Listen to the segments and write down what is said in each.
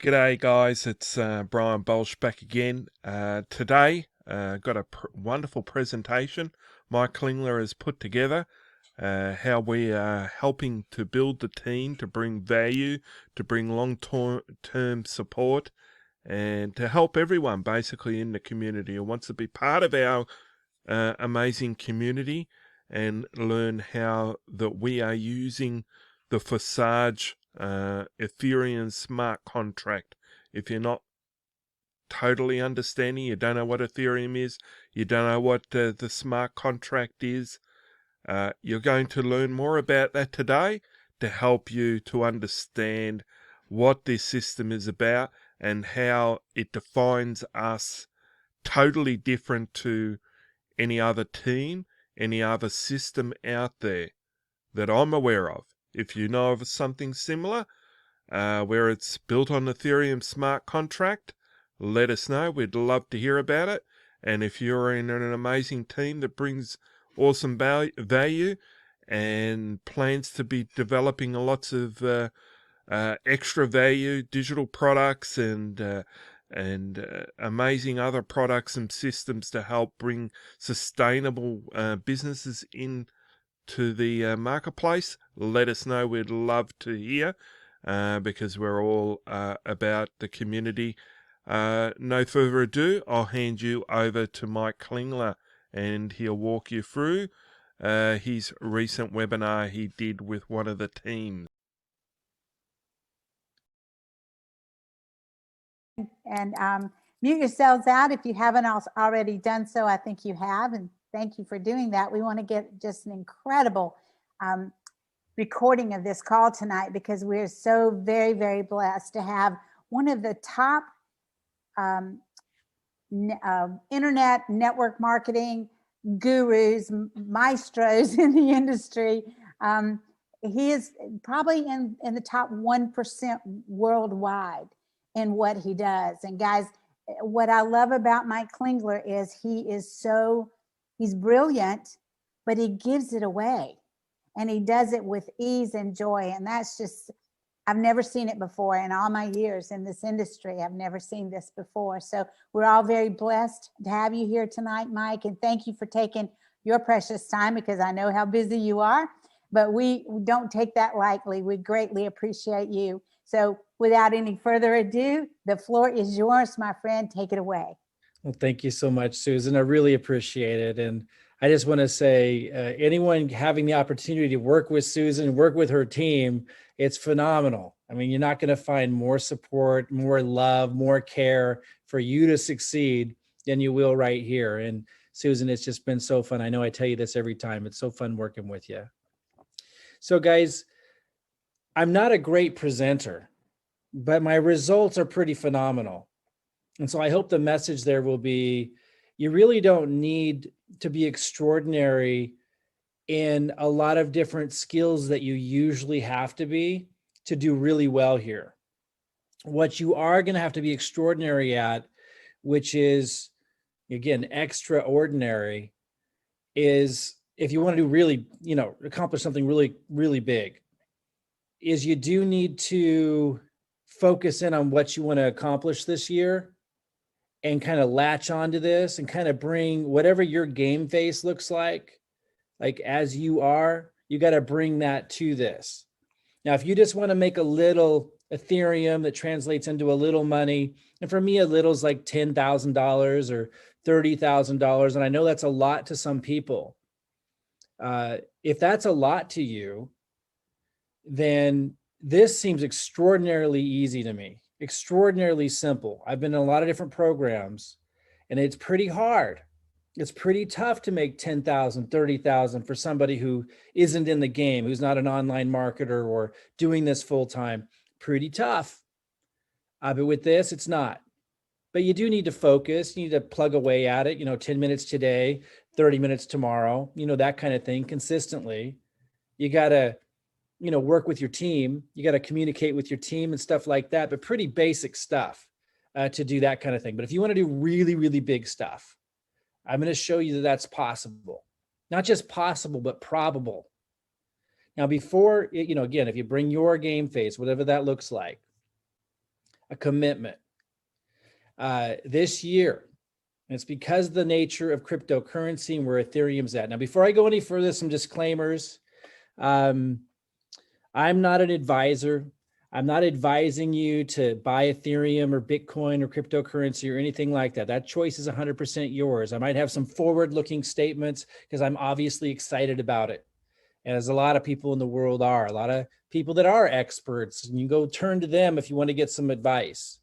G'day guys, it's Brian Bolsh back again. Today, got a wonderful presentation Mike Klingler has put together, how we are helping to build the team to bring value, to bring long-term support, and to help everyone basically in the community who wants to be part of our amazing community and learn how that we are using the Forsage Ethereum smart contract. If you're not totally understanding, you don't know what Ethereum is, you don't know what the smart contract is, you're going to learn more about that today to help you to understand what this system is about and how it defines us totally different to any other team, any other system out there that I'm aware of. If you know of something similar, where it's built on Ethereum smart contract, let us know. We'd love to hear about it. And if you're in an amazing team that brings awesome value and plans to be developing lots of extra value digital products and amazing other products and systems to help bring sustainable businesses in to the marketplace, let us know. We'd love to hear because we're all about the community. No further ado, I'll hand you over to Mike Klingler and he'll walk you through his recent webinar he did with one of the teams. And mute yourselves out if you haven't already done so. I think you have, and thank you for doing that. We want to get just an incredible recording of this call tonight because we're so very, very blessed to have one of the top internet network marketing gurus, maestros in the industry. He is probably in the top 1% worldwide in what he does. And guys, what I love about Mike Klingler is he's brilliant, but he gives it away and he does it with ease and joy. And that's just, I've never seen it before in all my years in this industry. I've never seen this before. So we're all very blessed to have you here tonight, Mike. And thank you for taking your precious time because I know how busy you are, but we don't take that lightly. We greatly appreciate you. So without any further ado, the floor is yours, my friend. Take it away. Well, thank you so much, Susan. I really appreciate it. And I just want to say, anyone having the opportunity to work with Susan, work with her team, it's phenomenal. I mean, you're not going to find more support, more love, more care for you to succeed than you will right here. And Susan, it's just been so fun. I know I tell you this every time. It's so fun working with you. So guys, I'm not a great presenter, but my results are pretty phenomenal. And so I hope the message there will be, you really don't need to be extraordinary in a lot of different skills that you usually have to be to do really well here. What you are going to have to be extraordinary at, which is, again, extraordinary, is if you want to do really, accomplish something really, really big, is you do need to focus in on what you want to accomplish this year and kind of latch onto this and kind of bring whatever your game face looks like as you are, you got to bring that to this. Now, if you just want to make a little Ethereum that translates into a little money, and for me, a little is like $10,000 or $30,000, and I know that's a lot to some people. If that's a lot to you, then this seems extraordinarily easy to me, extraordinarily simple. I've been in a lot of different programs and it's pretty hard. It's pretty tough to make 10,000, 30,000 for somebody who isn't in the game, who's not an online marketer or doing this full time. Pretty tough. But with this, it's not. But you do need to focus. You need to plug away at it, 10 minutes today, 30 minutes tomorrow, that kind of thing consistently. You got to work with your team. You got to communicate with your team and stuff like that, but pretty basic stuff to do that kind of thing. But if you want to do really, really big stuff, I'm going to show you that that's possible. Not just possible, but probable. Now, before, again, if you bring your game face, whatever that looks like, a commitment. This year, and it's because of the nature of cryptocurrency and where Ethereum's at. Now, before I go any further, some disclaimers. I'm not an advisor. I'm not advising you to buy Ethereum or Bitcoin or cryptocurrency or anything like that. That choice is 100% yours. I might have some forward-looking statements because I'm obviously excited about it, as a lot of people in the world are. A lot of people that are experts, and you go turn to them if you want to get some advice.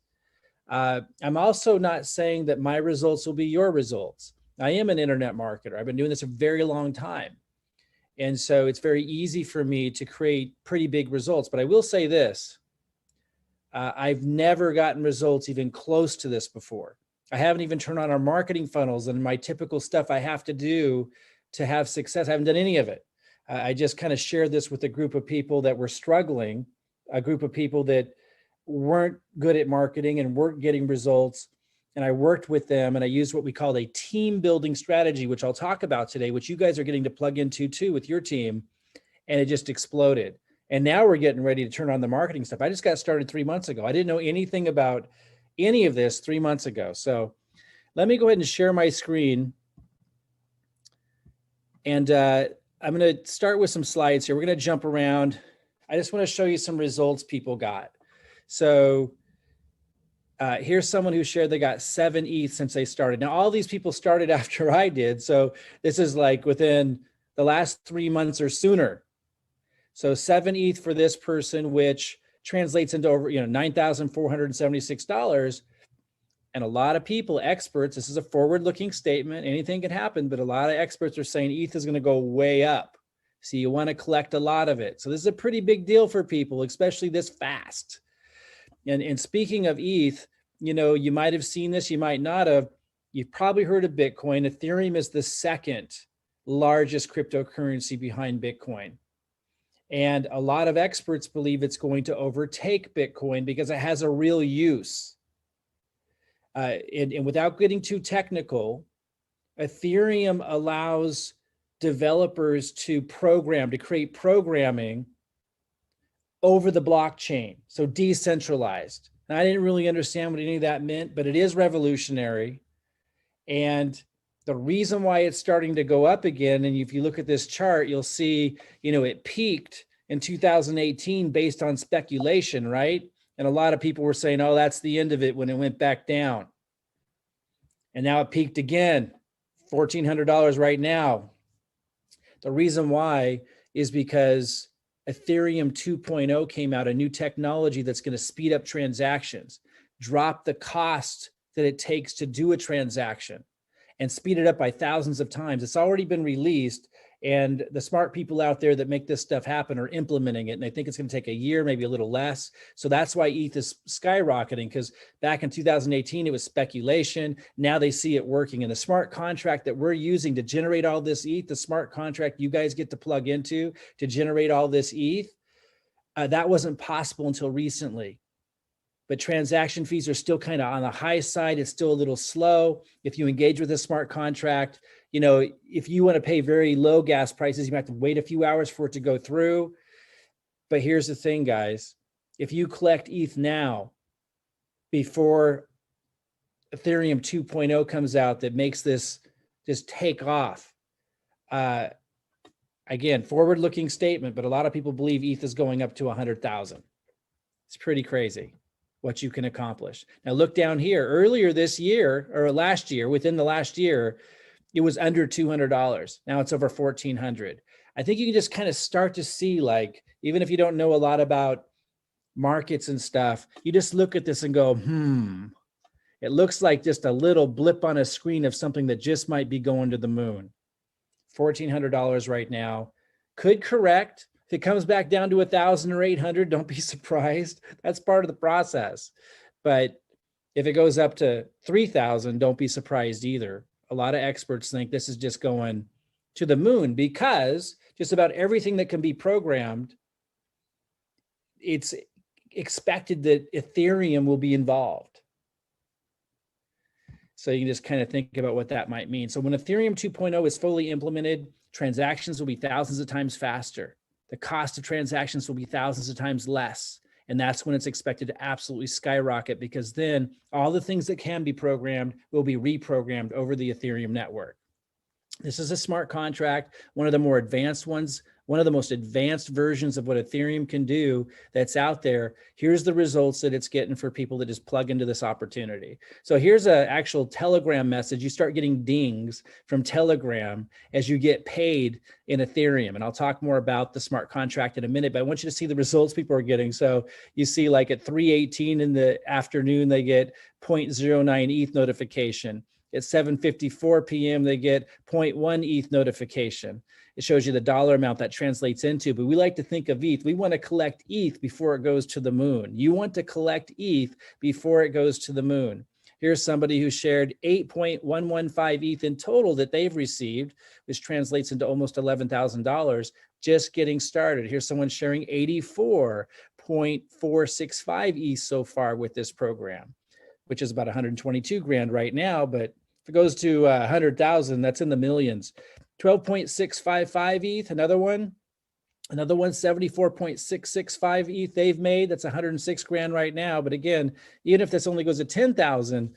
I'm also not saying that my results will be your results. I am an internet marketer. I've been doing this a very long time. And so it's very easy for me to create pretty big results. But I will say this, I've never gotten results even close to this before. I haven't even turned on our marketing funnels and my typical stuff I have to do to have success. I haven't done any of it. I just kind of shared this with a group of people that were struggling, a group of people that weren't good at marketing and weren't getting results. And I worked with them and I used what we called a team building strategy, which I'll talk about today, which you guys are getting to plug into too with your team. And it just exploded. And now we're getting ready to turn on the marketing stuff. I just got started 3 months ago. I didn't know anything about any of this 3 months ago. So let me go ahead and share my screen. And I'm going to start with some slides here. We're going to jump around. I just want to show you some results people got. So here's someone who shared they got 7 ETH since they started. Now, all these people started after I did. So this is like within the last 3 months or sooner. So 7 ETH for this person, which translates into over $9,476. And a lot of people, experts, this is a forward-looking statement, anything can happen, but a lot of experts are saying ETH is going to go way up. So you want to collect a lot of it. So this is a pretty big deal for people, especially this fast. And speaking of ETH, you might have seen this, you might not have. You've probably heard of Bitcoin. Ethereum is the second largest cryptocurrency behind Bitcoin. And a lot of experts believe it's going to overtake Bitcoin because it has a real use. And without getting too technical, Ethereum allows developers to create programming over the blockchain, so decentralized. And I didn't really understand what any of that meant, but it is revolutionary. And the reason why it's starting to go up again, and if you look at this chart, you'll see, it peaked in 2018 based on speculation, right? And a lot of people were saying, oh, that's the end of it when it went back down. And now it peaked again, $1,400 right now. The reason why is because Ethereum 2.0 came out, a new technology that's going to speed up transactions, drop the cost that it takes to do a transaction, and speed it up by thousands of times. It's already been released, and the smart people out there that make this stuff happen are implementing it, and they think it's going to take a year, maybe a little less. So that's why ETH is skyrocketing, because back in 2018, it was speculation. Now they see it working. And the smart contract that we're using to generate all this ETH, the smart contract you guys get to plug into to generate all this ETH, that wasn't possible until recently. But transaction fees are still kind of on the high side. It's still a little slow. If you engage with a smart contract, if you want to pay very low gas prices, you have to wait a few hours for it to go through. But here's the thing, guys. If you collect ETH now, before Ethereum 2.0 comes out that makes this just take off, again, forward-looking statement, but a lot of people believe ETH is going up to 100,000. It's pretty crazy what you can accomplish. Now look down here. Earlier this year, or last year, within the last year, it was under $200. Now it's over $1,400. I think you can just kind of start to see, like, even if you don't know a lot about markets and stuff, you just look at this and go, it looks like just a little blip on a screen of something that just might be going to the moon. $1,400 right now. Could correct. If it comes back down to 1,000 or 800, don't be surprised. That's part of the process. But if it goes up to 3,000, don't be surprised either. A lot of experts think this is just going to the moon because just about everything that can be programmed, it's expected that Ethereum will be involved. So you can just kind of think about what that might mean. So when Ethereum 2.0 is fully implemented, transactions will be thousands of times faster. The cost of transactions will be thousands of times less. And that's when it's expected to absolutely skyrocket, because then all the things that can be programmed will be reprogrammed over the Ethereum network. This is a smart contract, one of the more advanced ones, one of the most advanced versions of what Ethereum can do that's out there. Here's the results that it's getting for people that just plug into this opportunity. So here's an actual Telegram message. You start getting dings from Telegram as you get paid in Ethereum. And I'll talk more about the smart contract in a minute, but I want you to see the results people are getting. So you see, like at 3:18 in the afternoon, they get 0.09 ETH notification. At 7:54 p.m., they get 0.1 ETH notification. It shows you the dollar amount that translates into, but we like to think of ETH. We want to collect ETH before it goes to the moon. You want to collect ETH before it goes to the moon. Here's somebody who shared 8.115 ETH in total that they've received, which translates into almost $11,000, just getting started. Here's someone sharing 84.465 ETH so far with this program, which is about 122 grand right now, but if it goes to 100,000, that's in the millions. 12.655 ETH, another one, 74.665 ETH they've made. That's 106 grand right now. But again, even if this only goes to 10,000,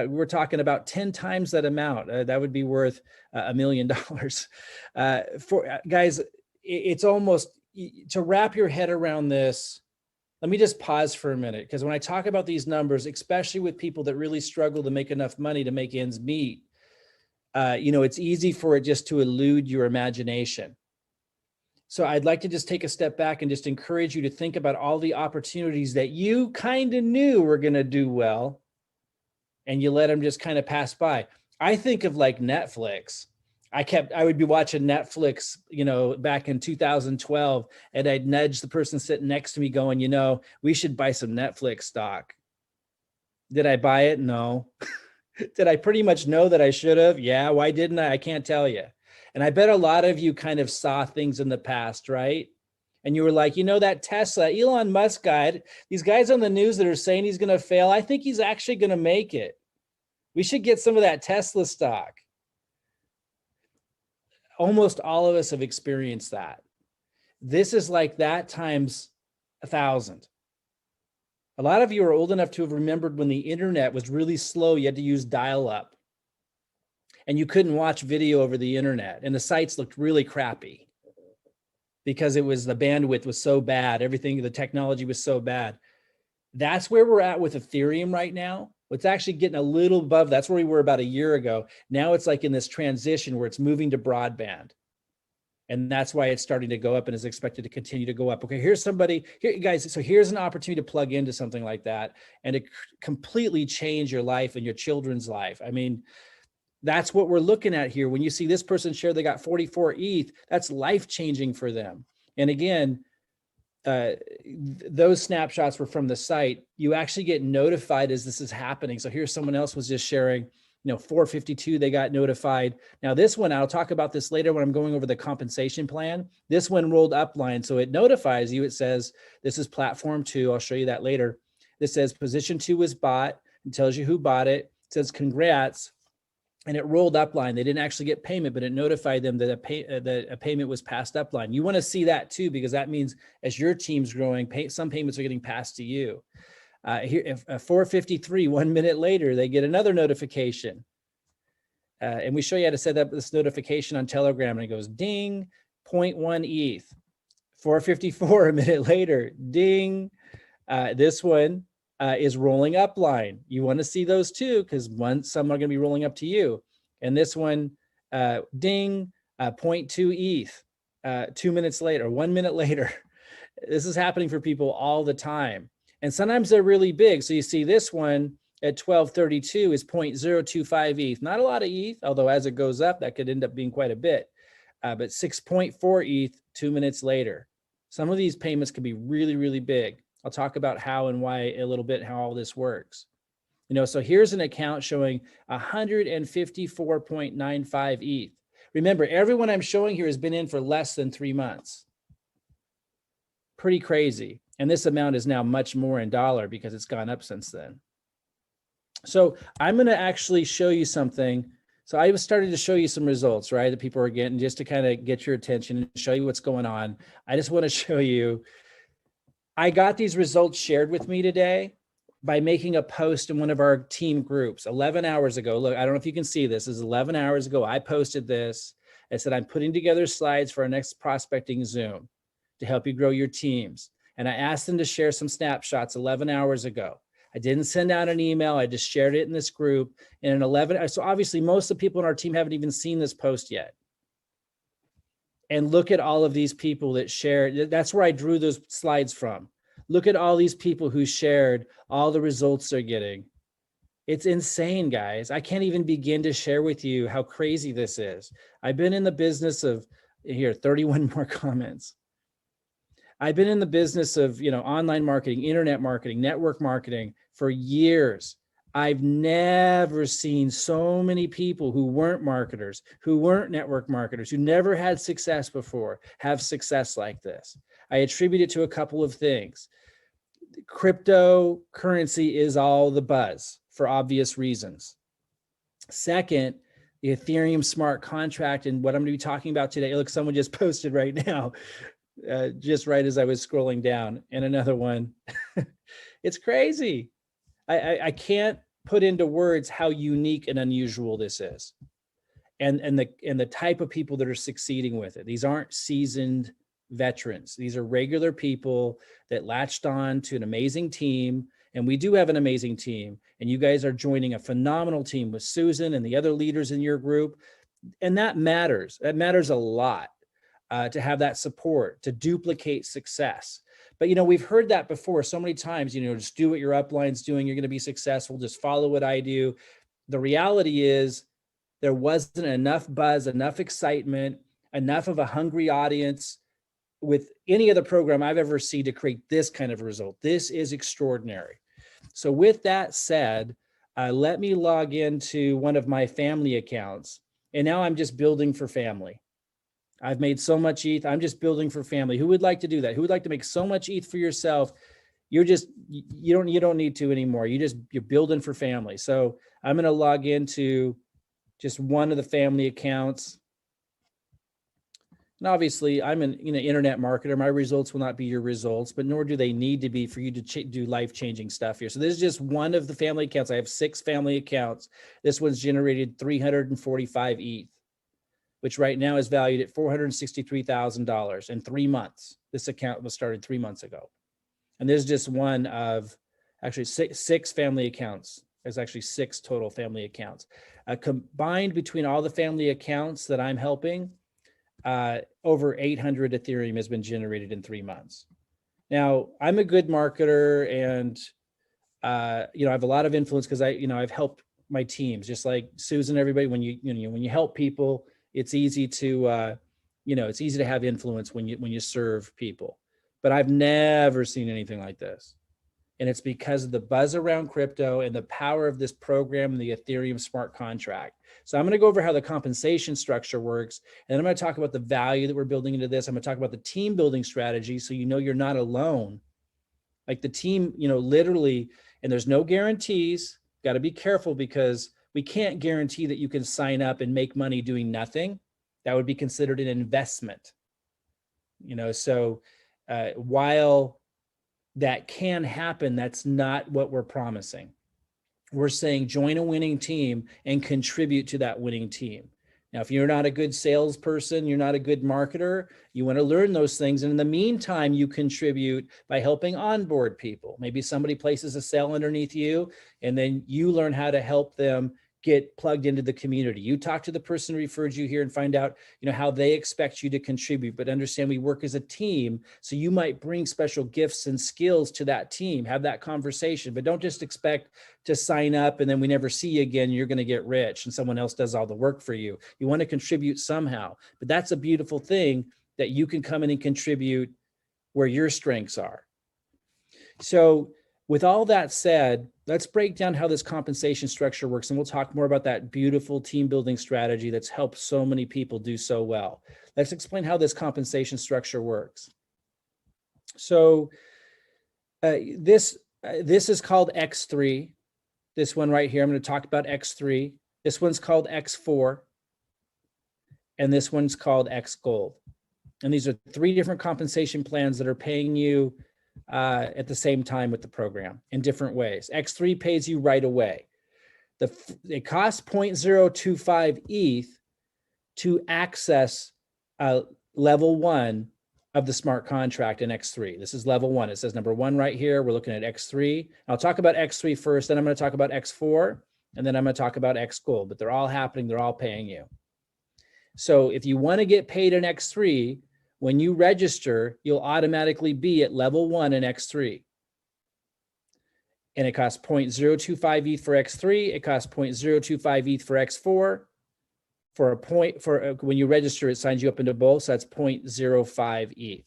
we're talking about 10 times that amount. That would be worth $1 million. For guys, it's almost, to wrap your head around this, let me just pause for a minute, because when I talk about these numbers, especially with people that really struggle to make enough money to make ends meet, it's easy for it just to elude your imagination. So I'd like to just take a step back and just encourage you to think about all the opportunities that you kind of knew were going to do well, and you let them just kind of pass by. I think of like Netflix. I would be watching Netflix, back in 2012, and I'd nudge the person sitting next to me going, we should buy some Netflix stock. Did I buy it? No. Did I pretty much know that I should have? Yeah. Why didn't I? I can't tell you. And I bet a lot of you kind of saw things in the past, right? And you were like, that Tesla, Elon Musk guy, these guys on the news that are saying he's going to fail, I think he's actually going to make it. We should get some of that Tesla stock. Almost all of us have experienced that. This is like that times 1,000. A lot of you are old enough to have remembered when the internet was really slow. You had to use dial-up, and you couldn't watch video over the internet, and the sites looked really crappy because the bandwidth was so bad. Everything, the technology was so bad. That's where we're at with Ethereum right now. It's actually getting a little above. That's where we were about a year ago. Now it's like in this transition where it's moving to broadband. And that's why it's starting to go up and is expected to continue to go up. Okay, here's somebody, here, guys. So here's an opportunity to plug into something like that and to completely change your life and your children's life. I mean, that's what we're looking at here. When you see this person share, they got 44 ETH, that's life-changing for them. And again, those snapshots were from the site. You actually get notified as this is happening. So here's someone else was just sharing, 452, they got notified. Now this one, I'll talk about this later when I'm going over the compensation plan. This one rolled upline. So it notifies you. It says, this is platform 2. I'll show you that later. This says position 2 was bought. It tells you who bought it. It says congrats. And it rolled upline. They didn't actually get payment, but it notified them that a payment was passed upline. You want to see that too, because that means as your team's growing, some payments are getting passed to you. Here, if 4:53, 1 minute later, they get another notification. And we show you how to set up this notification on Telegram, and it goes ding, 0.1 ETH. 4:54, a minute later, ding. This one is rolling upline. You want to see those too, because some are going to be rolling up to you. And this one, ding, 0.2 ETH, 2 minutes later, 1 minute later. This is happening for people all the time. And sometimes they're really big. So you see this one at 12:32 is 0.025 ETH. Not a lot of ETH, although as it goes up, that could end up being quite a bit. But 6.4 ETH 2 minutes later. Some of these payments can be really, really big. I'll talk about how and why a little bit, how all this works. So here's an account showing 154.95 ETH. Remember, everyone I'm showing here has been in for less than 3 months. Pretty crazy. And this amount is now much more in dollar because it's gone up since then. So I'm going to actually show you something. So I was starting to show you some results, right, that people are getting, just to kind of get your attention and show you what's going on. I just want to show you I got these results shared with me today by making a post in one of our team groups 11 hours ago. Look, I don't know if you can see this. This is 11 hours ago. I posted this. I said, I'm putting together slides for our next prospecting Zoom to help you grow your teams. And I asked them to share some snapshots 11 hours ago. I didn't send out an email. I just shared it in this group. And in 11, so obviously most of the people in our team haven't even seen this post yet. And look at all of these people that shared. That's where I drew those slides from. Look at all these people who shared all the results they're getting. It's insane, guys. I can't even begin to share with you how crazy this is. I've been in the business of, here, 31 more comments. I've been in the business of, online marketing, internet marketing, network marketing for years. I've never seen so many people who weren't marketers, who weren't network marketers, who never had success before, have success like this. I attribute it to a couple of things. Cryptocurrency is all the buzz for obvious reasons. Second, the Ethereum smart contract and what I'm going to be talking about today. Look, someone just posted right now, just right as I was scrolling down, and another one. It's crazy. I can't put into words how unique and unusual this is, and the type of people that are succeeding with it. These aren't seasoned veterans. These are regular people that latched on to an amazing team, and we do have an amazing team. And you guys are joining a phenomenal team with Susan and the other leaders in your group, and that matters. That matters a lot to have that support to duplicate success. But, we've heard that before so many times, just do what your upline's doing. You're going to be successful. Just follow what I do. The reality is there wasn't enough buzz, enough excitement, enough of a hungry audience with any other program I've ever seen to create this kind of result. This is extraordinary. So with that said, let me log into one of my family accounts. And now I'm just building for family. I've made so much ETH. I'm just building for family. Who would like to do that? Who would like to make so much ETH for yourself? You don't need to anymore. You're building for family. So I'm going to log into just one of the family accounts. And obviously I'm an internet marketer. My results will not be your results, but nor do they need to be for you to do life-changing stuff here. So this is just one of the family accounts. I have 6 family accounts. This one's generated 345 ETH. Which right now is valued at $463,000 in 3 months. This account was started 3 months ago. And there's just one of actually six family accounts. There's actually 6 total family accounts. Combined between all the family accounts that I'm helping, over 800 Ethereum has been generated in 3 months. Now, I'm a good marketer and, I have a lot of influence because I've helped my teams, just like Susan, everybody, when you help people, it's easy to, it's easy to have influence when you serve people. But I've never seen anything like this. And it's because of the buzz around crypto and the power of this program, the Ethereum smart contract. So I'm going to go over how the compensation structure works. And then I'm going to talk about the value that we're building into this. I'm going to talk about the team building strategy. So you're not alone. Like the team, literally, and there's no guarantees. Got to be careful because we can't guarantee that you can sign up and make money doing nothing. That would be considered an investment. So while that can happen, that's not what we're promising. We're saying join a winning team and contribute to that winning team. Now, if you're not a good salesperson, you're not a good marketer, you want to learn those things. And in the meantime, you contribute by helping onboard people. Maybe somebody places a sale underneath you, and then you learn how to help them get plugged into the community. You talk to the person who referred you here and find out, how they expect you to contribute, but understand we work as a team. So you might bring special gifts and skills to that team, have that conversation, but don't just expect to sign up and then we never see you again. You're going to get rich and someone else does all the work for you. You want to contribute somehow, but that's a beautiful thing that you can come in and contribute where your strengths are. So with all that said, let's break down how this compensation structure works, and we'll talk more about that beautiful team building strategy that's helped so many people do so well. Let's explain how this compensation structure works. So this is called X3. This one right here, I'm going to talk about X3. This one's called X4, and this one's called X Gold. And these are 3 different compensation plans that are paying you at the same time with the program in different ways. X3 pays you right away. It costs 0.025 ETH to access level 1 of the smart contract in X3. This is level 1. It says number 1 right here. We're looking at X3. I'll talk about X3 first, then I'm going to talk about X4, and then I'm going to talk about X Gold, but they're all happening. They're all paying you. So if you want to get paid in X3, when you register, you'll automatically be at level 1 in X3. And it costs 0.025 ETH for X3. It costs 0.025 ETH for X4. When you register, it signs you up into both. So that's 0.05 ETH.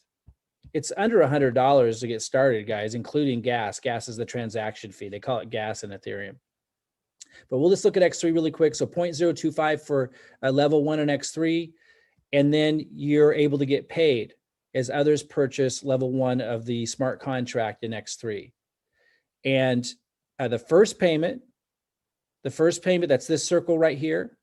It's under $100 to get started, guys, including gas. Gas is the transaction fee. They call it gas in Ethereum. But we'll just look at X3 really quick. So 0.025 for level 1 in X3. And then you're able to get paid as others purchase level 1 of the smart contract in X3. And the first payment, that's this circle right here,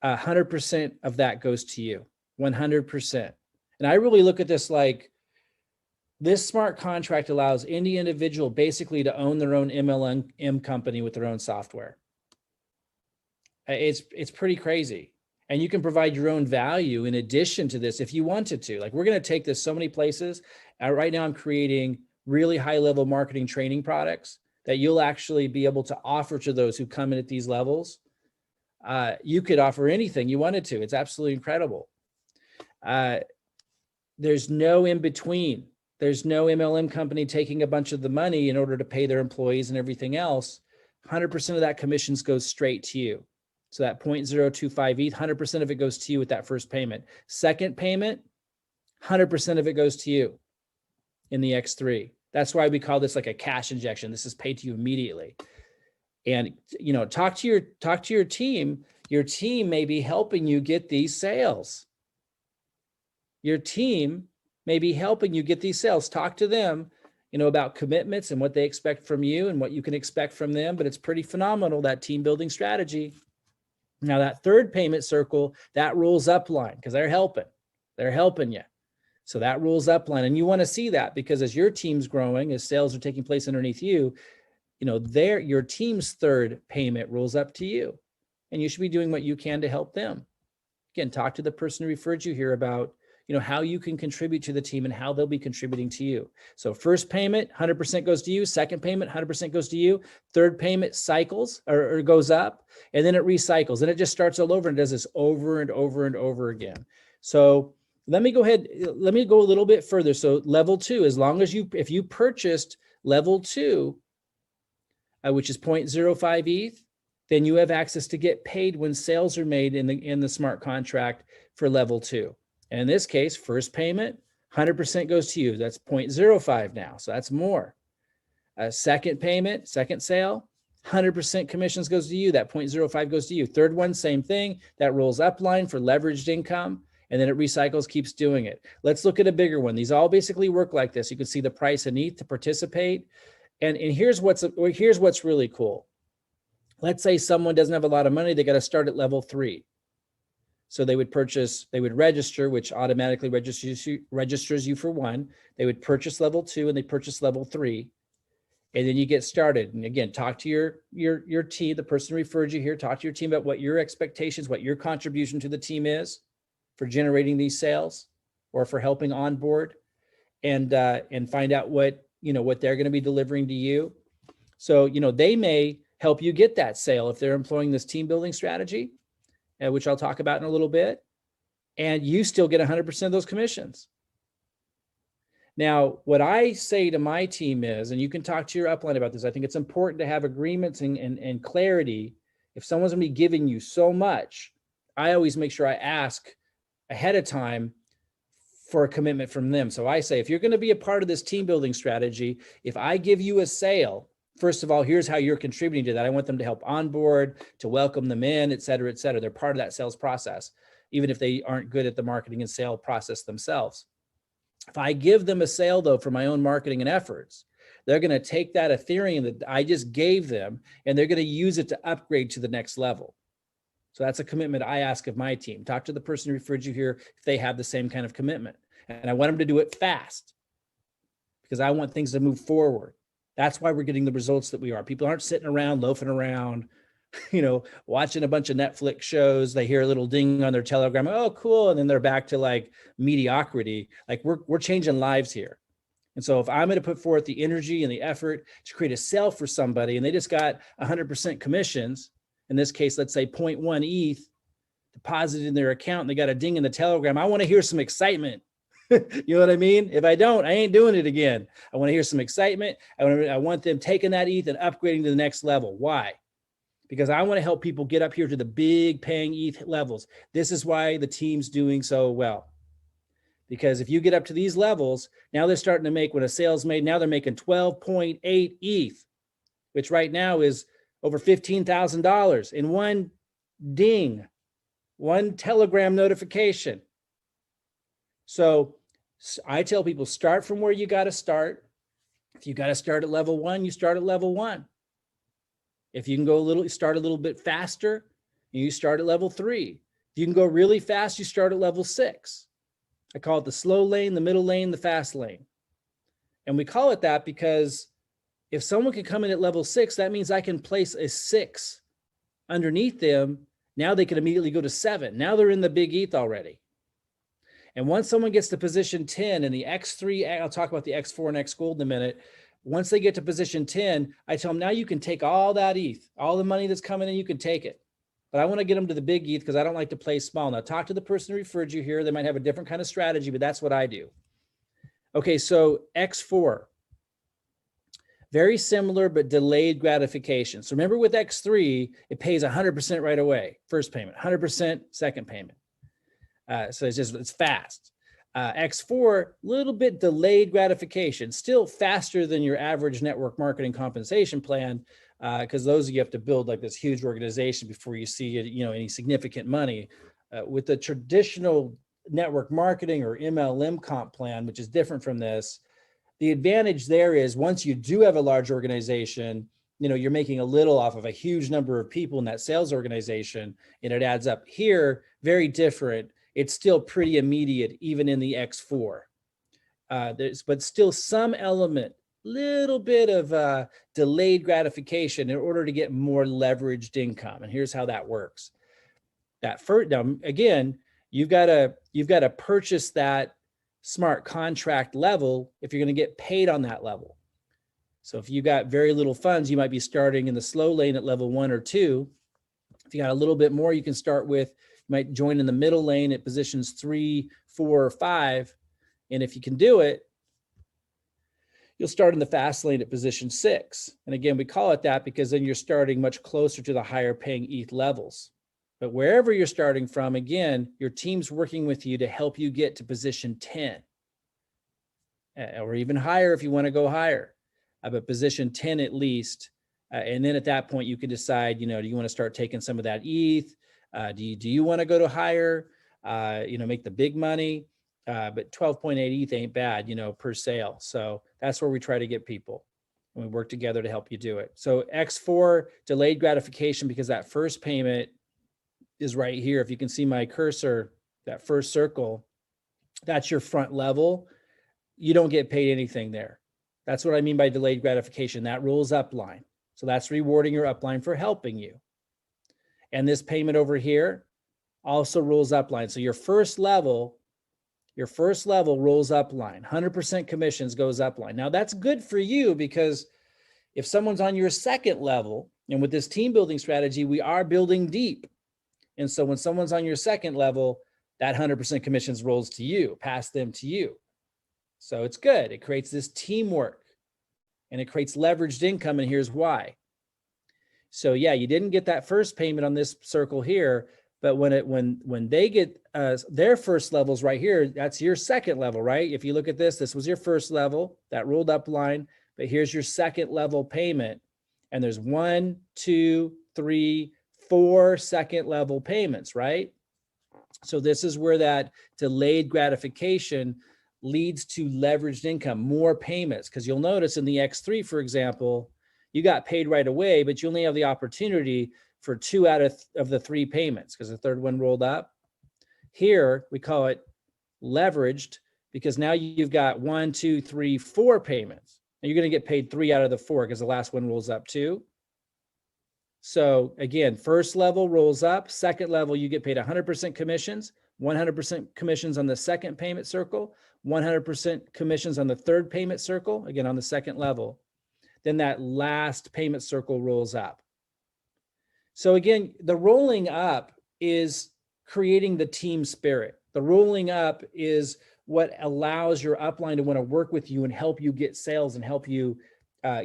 100% of that goes to you, 100%. And I really look at this like this smart contract allows any individual basically to own their own MLM company with their own software. It's pretty crazy. And you can provide your own value in addition to this if you wanted to. Like, we're going to take this so many places. Right now I'm creating really high level marketing training products that you'll actually be able to offer to those who come in at these levels. You could offer anything you wanted to. It's absolutely incredible. There's no in between. There's no MLM company taking a bunch of the money in order to pay their employees and everything else. 100% of that commissions goes straight to you. So that 0.025 ETH, 100% of it goes to you with that first payment. Second payment, 100% of it goes to you in the X3. That's why we call this like a cash injection. This is paid to you immediately. And, you know, talk to your team. Your team may be helping you get these sales. Your team may be helping you get these sales. Talk to them, you know, about commitments and what they expect from you and what you can expect from them. But it's pretty phenomenal, that team building strategy. Now that third payment circle, that rolls up line because they're helping you. So that rolls up line. And you want to see that because as your team's growing, as sales are taking place underneath you, you know, your team's third payment rolls up to you, and you should be doing what you can to help them. Again, talk to the person who referred you here about, you know, how you can contribute to the team and how they'll be contributing to you. So first payment, 100% goes to you. Second payment, 100% goes to you. Third payment cycles or goes up, and then it recycles, and it just starts all over and does this over and over and over again. So let me go a little bit further. So level 2, if you purchased level 2, which is 0.05 ETH, then you have access to get paid when sales are made in the smart contract for level 2. And in this case, first payment, 100% goes to you. That's 0.05 now. So that's more. Second payment, second sale, 100% commissions goes to you. That 0.05 goes to you. Third one, same thing. That rolls up line for leveraged income. And then it recycles, keeps doing it. Let's look at a bigger one. These all basically work like this. You can see the price in ETH to participate. And here's what's really cool. Let's say someone doesn't have a lot of money. They got to start at level 3. So they would register, which automatically registers you for 1. They would purchase level 2 and they purchase level 3. And then you get started. And again, talk to your team, the person who referred you here, talk to your team about what your expectations, what your contribution to the team is for generating these sales or for helping onboard, and find out what they're going to be delivering to you. So, you know, they may help you get that sale if they're employing this team building strategy, which I'll talk about in a little bit, and you still get 100% of those commissions. Now, what I say to my team is, and you can talk to your upline about this, I think it's important to have agreements and clarity. If someone's gonna be giving you so much, I always make sure I ask ahead of time for a commitment from them. So I say, if you're gonna be a part of this team building strategy, if I give you a sale, first of all, here's how you're contributing to that. I want them to help onboard, to welcome them in, et cetera, et cetera. They're part of that sales process, even if they aren't good at the marketing and sale process themselves. If I give them a sale, though, for my own marketing and efforts, they're going to take that Ethereum that I just gave them, and they're going to use it to upgrade to the next level. So that's a commitment I ask of my team. Talk to the person who referred you here if they have the same kind of commitment. And I want them to do it fast, because I want things to move forward. That's why we're getting the results that we are. People aren't sitting around loafing around, watching a bunch of Netflix shows. They hear a little ding on their Telegram. Oh, cool. And then they're back to like mediocrity. Like we're changing lives here. And so if I'm going to put forth the energy and the effort to create a sale for somebody and they just got 100% commissions, in this case, let's say 0.1 ETH deposited in their account and they got a ding in the Telegram, I want to hear some excitement. You know what I mean? If I don't, I ain't doing it again. I want to hear some excitement. I want them taking that ETH and upgrading to the next level. Why? Because I want to help people get up here to the big paying ETH levels. This is why the team's doing so well. Because if you get up to these levels, now they're starting to make, when a sale's made, now they're making 12.8 ETH, which right now is over $15,000 in one ding, one Telegram notification. So I tell people, start from where you got to start. If you got to start at level 1, you start at level 1. If you can start a little bit faster, you start at level 3. If you can go really fast, you start at level 6. I call it the slow lane, the middle lane, the fast lane. And we call it that because if someone can come in at level 6, that means I can place a 6 underneath them. Now they can immediately go to 7. Now they're in the big ETH already. And once someone gets to position 10 and the X3, I'll talk about the X4 and X Gold in a minute. Once they get to position 10, I tell them, now you can take all that ETH, all the money that's coming in, you can take it. But I want to get them to the big ETH because I don't like to play small. Now talk to the person who referred you here. They might have a different kind of strategy, but that's what I do. Okay, so X4, very similar, but delayed gratification. So remember with X3, it pays 100% right away. First payment, 100% second payment. So it's fast. X4, a little bit delayed gratification, still faster than your average network marketing compensation plan, because those you have to build like this huge organization before you see any significant money. With the traditional network marketing or MLM comp plan, which is different from this, the advantage there is once you do have a large organization, you're making a little off of a huge number of people in that sales organization, and it adds up. Here, very different. It's still pretty immediate, even in the X4. But still some element, little bit of delayed gratification in order to get more leveraged income. And here's how that works. Now, again, you've got to purchase that smart contract level if you're going to get paid on that level. So if you got very little funds, you might be starting in the slow lane at level 1 or 2. If you got a little bit more, you can start with, you might join in the middle lane at positions 3, 4, or 5. And if you can do it, you'll start in the fast lane at position 6. And again, we call it that because then you're starting much closer to the higher paying ETH levels. But wherever you're starting from, again, your team's working with you to help you get to position 10 or even higher if you want to go higher, but position 10 at least. And then at that point, you can decide, do you want to start taking some of that ETH? Do you want to go to higher, make the big money? But 12.8 ETH ain't bad, per sale. So that's where we try to get people. And we work together to help you do it. So X4, delayed gratification, because that first payment is right here. If you can see my cursor, that first circle, that's your front level. You don't get paid anything there. That's what I mean by delayed gratification. That rolls upline. So that's rewarding your upline for helping you. And this payment over here also rolls upline. So your first level rolls upline. 100% commissions goes upline. Now that's good for you because if someone's on your second level, and with this team building strategy, we are building deep. And so when someone's on your second level, that 100% commissions rolls to you, pass them to you. So it's good. It creates this teamwork and it creates leveraged income. And here's why. So yeah, you didn't get that first payment on this circle here, but when they get their first levels right here, that's your second level, right? If you look at this was your first level, that rolled up line, but here's your second level payment. And there's 1, 2, 3, 4 second level payments, right? So this is where that delayed gratification leads to leveraged income, more payments. Because you'll notice in the X3, for example, you got paid right away, but you only have the opportunity for 2 out of the 3 payments because the third one rolled up. Here, we call it leveraged. because now you've got 1, 2, 3, 4 payments. And you're going to get paid 3 out of the 4 because the last one rolls up too. So again, first level rolls up, second level, you get paid 100% commissions, 100% commissions on the second payment circle, 100% commissions on the third payment circle, again, on the second level. Then that last payment circle rolls up. So again, the rolling up is creating the team spirit. The rolling up is what allows your upline to want to work with you and help you get sales and help you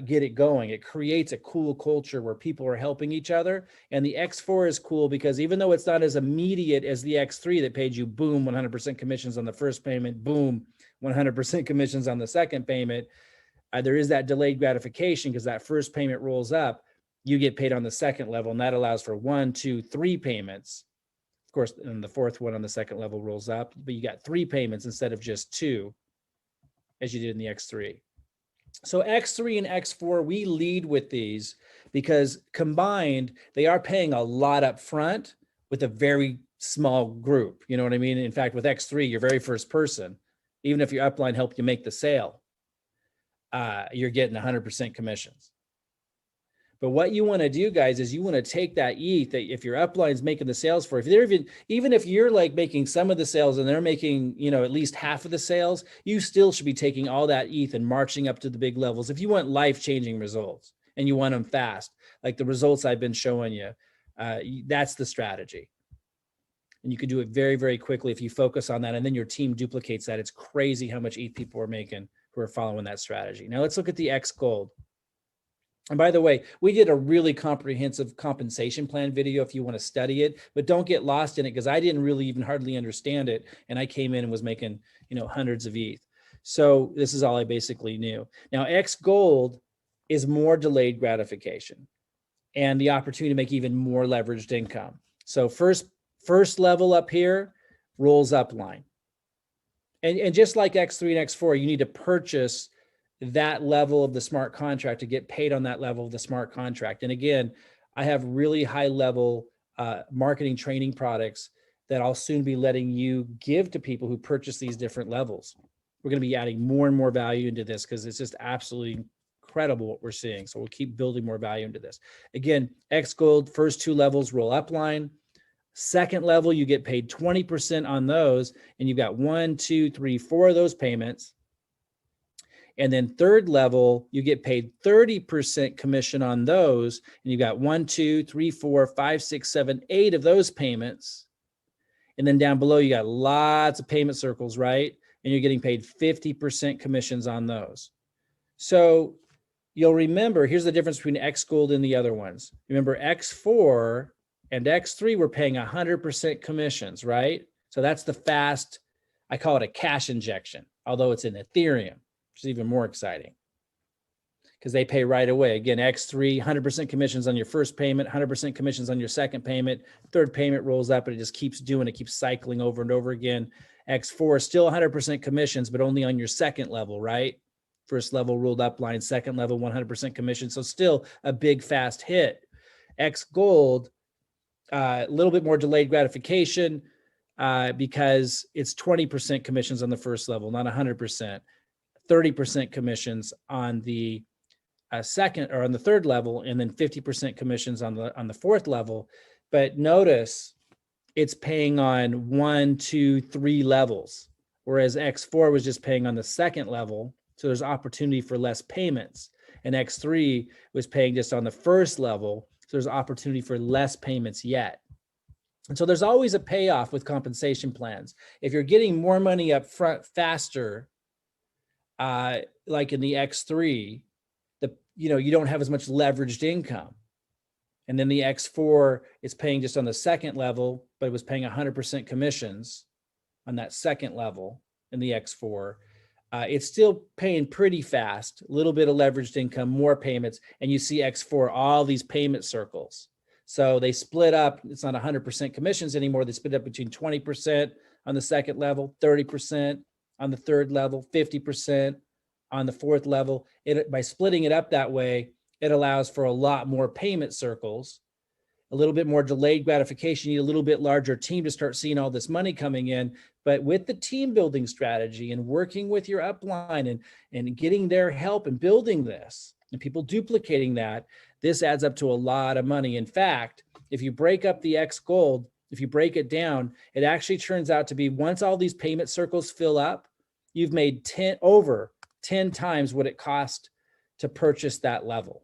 get it going. It creates a cool culture where people are helping each other. And the X4 is cool because even though it's not as immediate as the X3 that paid you, boom, 100% commissions on the first payment, boom, 100% commissions on the second payment, there is that delayed gratification because that first payment rolls up, you get paid on the second level, and that allows for 1, 2, 3 payments. Of course, and the fourth one on the second level rolls up, but you got 3 payments instead of just 2, as you did in the X3. So X3 and X4, we lead with these because combined, they are paying a lot up front with a very small group. You know what I mean? In fact, with X3, your very first person, even if your upline helped you make the sale, you're getting 100% commissions. But what you want to do, guys, is you want to take that ETH that if your upline's making the sales for, if they're even if you're like making some of the sales and they're making, you know, at least half of the sales, you still should be taking all that ETH and marching up to the big levels. If you want life-changing results and you want them fast, like the results I've been showing you, that's the strategy. And you can do it very, very quickly if you focus on that. And then your team duplicates that. It's crazy how much ETH people are making who are following that strategy. Now let's look at the X Gold. And by the way, we did a really comprehensive compensation plan video if you want to study it, but don't get lost in it because I didn't really even hardly understand it. And I came in and was making, you know, hundreds of ETH. So this is all I basically knew. Now, X Gold is more delayed gratification and the opportunity to make even more leveraged income. So first level up here, rolls up line. And just like X3 and X4, you need to purchase that level of the smart contract to get paid on that level of the smart contract. And again, I have really high level marketing training products that I'll soon be letting you give to people who purchase these different levels. We're going to be adding more and more value into this because it's just absolutely incredible what we're seeing. So we'll keep building more value into this. Again, X Gold, first 2 levels roll up line. Second level, you get paid 20% on those. And you've got 1, 2, 3, 4 of those payments. And then third level, you get paid 30% commission on those. And you've got 1, 2, 3, 4, 5, 6, 7, 8 of those payments. And then down below, you got lots of payment circles, right? And you're getting paid 50% commissions on those. So you'll remember, here's the difference between X Gold and the other ones. Remember, X4 and X3 were paying 100% commissions, right? So that's the fast, I call it a cash injection, although it's in Ethereum, which is even more exciting because they pay right away. Again, X3, 100% commissions on your first payment, 100% commissions on your second payment. Third payment rolls up, and it just keeps doing it, keeps cycling over and over again. X4 is still 100% commissions, but only on your second level, right? First level rolled up line, second level 100% commission. So still a big fast hit. X Gold, a little bit more delayed gratification because it's 20% commissions on the first level, not 100%. 30% commissions on the second or on the third level, and then 50% commissions on the fourth level. But notice it's paying on 1, 2, 3 levels, whereas X4 was just paying on the second level. So there's opportunity for less payments. And X3 was paying just on the first level. So there's opportunity for less payments yet. And so there's always a payoff with compensation plans. If you're getting more money up front faster, like in the X3, you don't have as much leveraged income. And then the X4 is paying just on the second level, but it was paying 100% commissions on that second level in the X4. It's still paying pretty fast, a little bit of leveraged income, more payments. And you see X4, all these payment circles. So they split up. It's not 100% commissions anymore. They split up between 20% on the second level, 30% on the third level, 50% on the fourth level. By splitting it up that way, it allows for a lot more payment circles. a little bit more delayed gratification. You need a little bit larger team to start seeing all this money coming in. But with the team building strategy and working with your upline and getting their help and building this and people duplicating that, this adds up to a lot of money. In fact, if you break up the X gold, if you break it down, it actually turns out to be, once all these payment circles fill up, you've made over 10 times what it cost to purchase that level.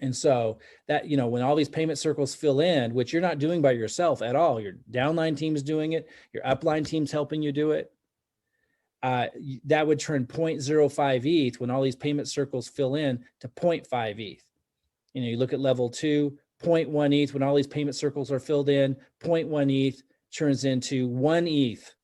And so that, you know, when all these payment circles fill in, which you're not doing by yourself at all, your downline team's doing it, your upline team's helping you do it, that would turn 0.05 ETH when all these payment circles fill in to 0.5 ETH. You know, you look at level 2, 0.1 ETH when all these payment circles are filled in, 0.1 ETH turns into 1 ETH.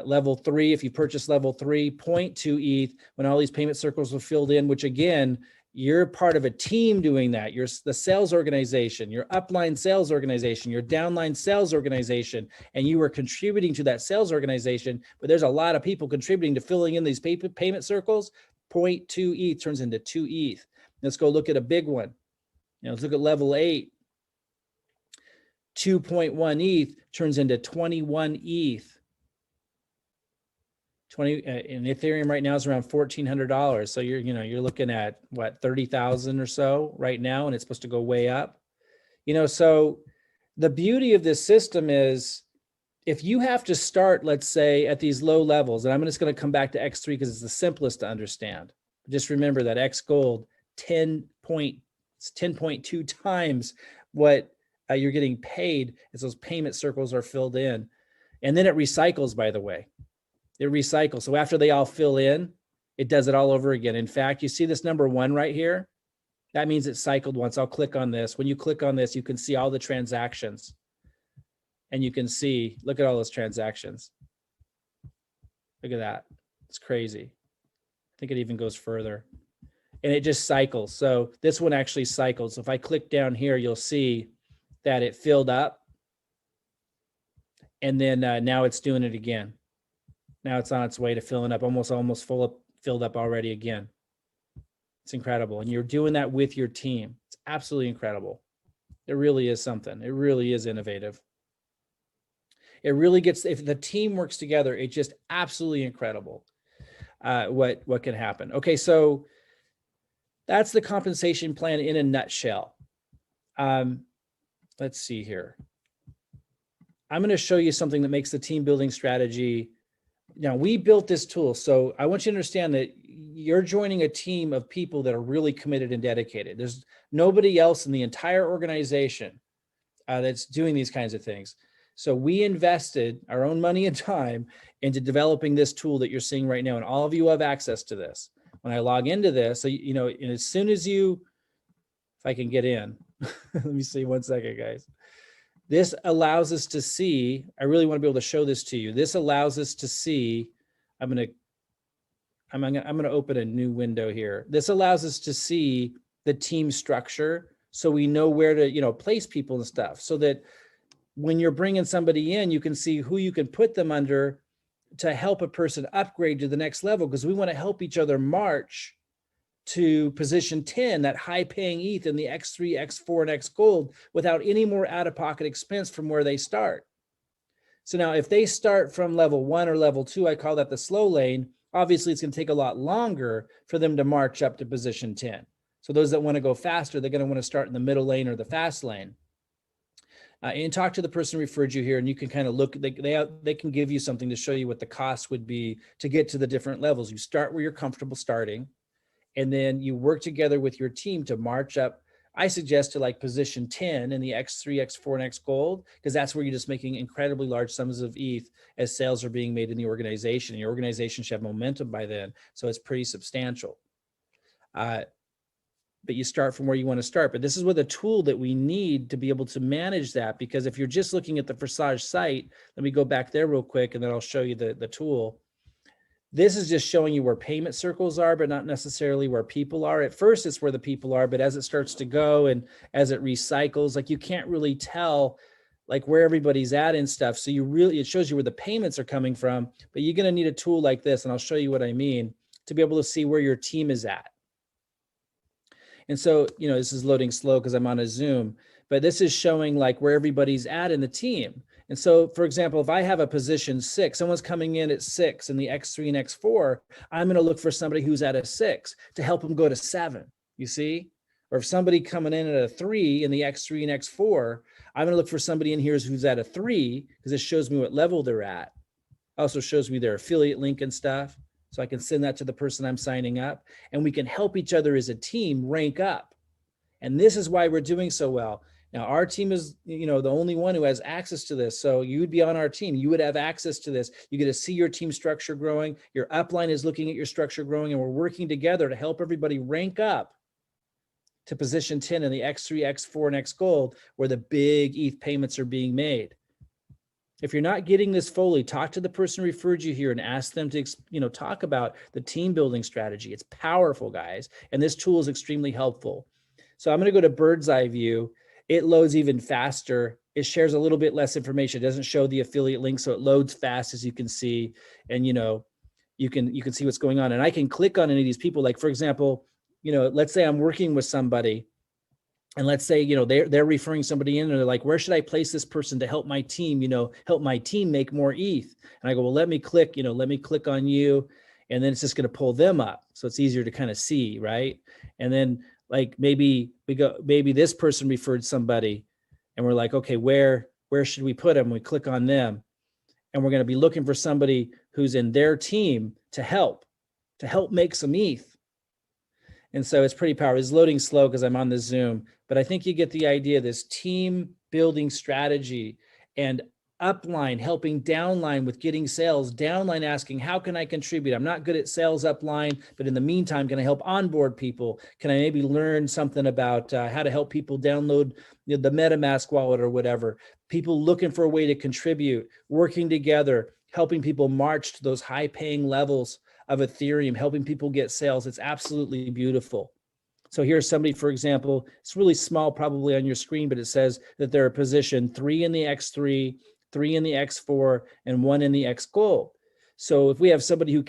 Level 3, if you purchase level 3, 0.2 ETH when all these payment circles are filled in, which again, you're part of a team doing that. You're the sales organization, your upline sales organization, your downline sales organization, and you are contributing to that sales organization, but there's a lot of people contributing to filling in these payment circles. 0.2 ETH turns into 2 ETH. Let's go look at a big one. You know, let's look at level 8. 2.1 ETH turns into 21 ETH. 20 in Ethereum right now is around $1,400. So you're looking at what, 30,000 or so right now, and it's supposed to go way up. You know, so the beauty of this system is if you have to start, let's say, at these low levels, and I'm just going to come back to X3 because it's the simplest to understand. Just remember that X gold 10.2 times what you're getting paid as those payment circles are filled in. And then it recycles, by the way. It recycles. So after they all fill in, it does it all over again. In fact, you see this number 1 right here? That means it's cycled once. I'll click on this. When you click on this, you can see all the transactions. And you can see, look at all those transactions. Look at that. It's crazy. I think it even goes further. And it just cycles. So this one actually cycles. So if I click down here, you'll see that it filled up. And then now it's doing it again. Now it's on its way to filling up, almost filled up already again. It's incredible. And you're doing that with your team. It's absolutely incredible. It really is something. It really is innovative. It really gets, if the team works together, it's just absolutely incredible what can happen. Okay, so that's the compensation plan in a nutshell. Let's see here. I'm going to show you something that makes the team building strategy. Now, we built this tool, so I want you to understand that you're joining a team of people that are really committed and dedicated. There's nobody else in the entire organization that's doing these kinds of things. So we invested our own money and time into developing this tool that you're seeing right now, and all of you have access to this. When I log into this, so you know, and as soon as you, if I can get in, let me see 1 second, guys. This allows us to see, I really want to be able to show this to you. This allows us to see, I'm going to open a new window here. This allows us to see the team structure so we know where to, you know, place people and stuff, so that when you're bringing somebody in, you can see who you can put them under to help a person upgrade to the next level, because we want to help each other march to position 10, that high paying ETH in the X3, X4, and X gold without any more out-of-pocket expense from where they start. So now if they start from level 1 or level 2, I call that the slow lane. Obviously it's going to take a lot longer for them to march up to position 10. So those that want to go faster, they're going to want to start in the middle lane or the fast lane. And talk to the person who referred you here, and you can kind of look, they can give you something to show you what the cost would be to get to the different levels. You start where you're comfortable starting, and then you work together with your team to march up. I suggest to like position 10 in the X3, X4, and X gold, because that's where you're just making incredibly large sums of ETH as sales are being made in the organization. And your organization should have momentum by then, so it's pretty substantial. But you start from where you want to start. But this is what a tool that we need to be able to manage that, because if you're just looking at the Forsage site, let me go back there real quick and then I'll show you the tool. This is just showing you where payment circles are, but not necessarily where people are. At first, it's where the people are, but as it starts to go and as it recycles, like you can't really tell like where everybody's at and stuff. So it shows you where the payments are coming from, but you're going to need a tool like this, and I'll show you what I mean, to be able to see where your team is at. And so, this is loading slow because I'm on a Zoom, but this is showing like where everybody's at in the team. And so, for example, if I have a position 6, someone's coming in at 6 in the X3 and X4, I'm going to look for somebody who's at a 6 to help them go to 7, you see? Or if somebody coming in at a 3 in the X3 and X4, I'm going to look for somebody in here who's at a 3 because it shows me what level they're at. Also shows me their affiliate link and stuff. So I can send that to the person I'm signing up, and we can help each other as a team rank up. And this is why we're doing so well. Now, our team is, the only one who has access to this. So you would be on our team. You would have access to this. You get to see your team structure growing. Your upline is looking at your structure growing, and we're working together to help everybody rank up to position 10 in the X3, X4, and X Gold, where the big ETH payments are being made. If you're not getting this fully, talk to the person who referred you here and ask them to, talk about the team building strategy. It's powerful, guys. And this tool is extremely helpful. So I'm going to go to bird's eye view. It loads even faster. It shares a little bit less information. It doesn't show the affiliate link, so it loads fast, as you can see. And, you can see what's going on. And I can click on any of these people. Like, for example, let's say I'm working with somebody, and let's say, they're referring somebody in, and they're like, where should I place this person to help my team, help my team make more ETH? And I go, well, let me click on you. And then it's just going to pull them up. So it's easier to kind of see, right? And then like maybe this person referred somebody, and we're like, okay, where should we put them? We click on them, and we're going to be looking for somebody who's in their team to help make some ETH. And so it's pretty powerful. It's loading slow because I'm on the Zoom, but I think you get the idea. This team building strategy, and upline helping downline with getting sales, downline asking, how can I contribute? I'm not good at sales, upline, but in the meantime, can I help onboard people? Can I maybe learn something about how to help people download the MetaMask wallet or whatever? People looking for a way to contribute, working together, helping people march to those high paying levels of Ethereum, helping people get sales. It's absolutely beautiful. So here's somebody, for example, it's really small probably on your screen, but it says that they're position 3 in the X3, 3 in the X4, and 1 in the X Gold. So if we have somebody who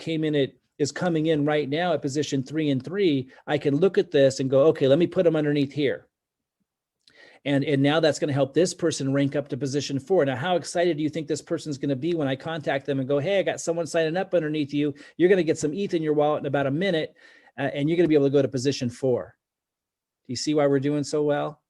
is coming in right now at position 3 and 3, I can look at this and go, okay, let me put them underneath here. And now that's going to help this person rank up to position 4. Now, how excited do you think this person's going to be when I contact them and go, hey, I got someone signing up underneath you. You're going to get some ETH in your wallet in about a minute, and you're going to be able to go to position 4. Do you see why we're doing so well?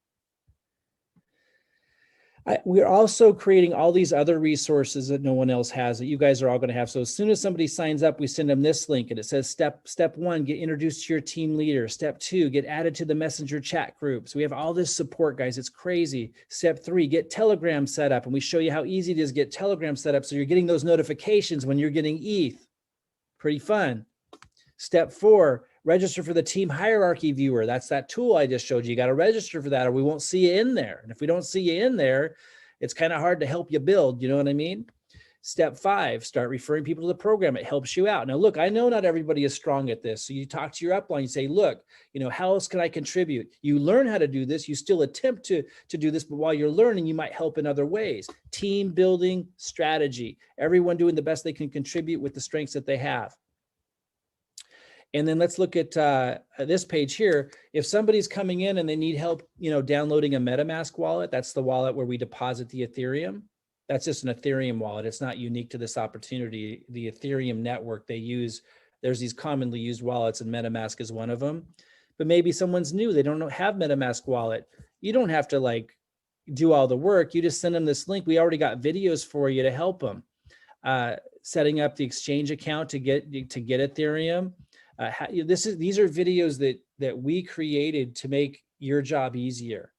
We're also creating all these other resources that no one else has that you guys are all going to have. So as soon as somebody signs up, we send them this link, and it says step 1, get introduced to your team leader. Step 2, get added to the messenger chat group. So we have all this support, guys. It's crazy. Step 3, get Telegram set up. And we show you how easy it is to get Telegram set up. So you're getting those notifications when you're getting ETH. Pretty fun. Step 4, register for the team hierarchy viewer. That's that tool I just showed you. You got to register for that, or we won't see you in there. And if we don't see you in there, it's kind of hard to help you build. You know what I mean? Step 5, start referring people to the program. It helps you out. Now, look, I know not everybody is strong at this. So you talk to your upline, you say, look, how else can I contribute? You learn how to do this. You still attempt to do this, but while you're learning, you might help in other ways. Team building strategy, everyone doing the best they can contribute with the strengths that they have. And then let's look at this page here. If somebody's coming in and they need help, downloading a MetaMask wallet, that's the wallet where we deposit the Ethereum. That's just an Ethereum wallet. It's not unique to this opportunity. The Ethereum network there's these commonly used wallets, and MetaMask is one of them. But maybe someone's new, they don't have MetaMask wallet. You don't have to do all the work. You just send them this link. We already got videos for you to help them. Setting up the exchange account to get Ethereum. These are videos that we created to make your job easier.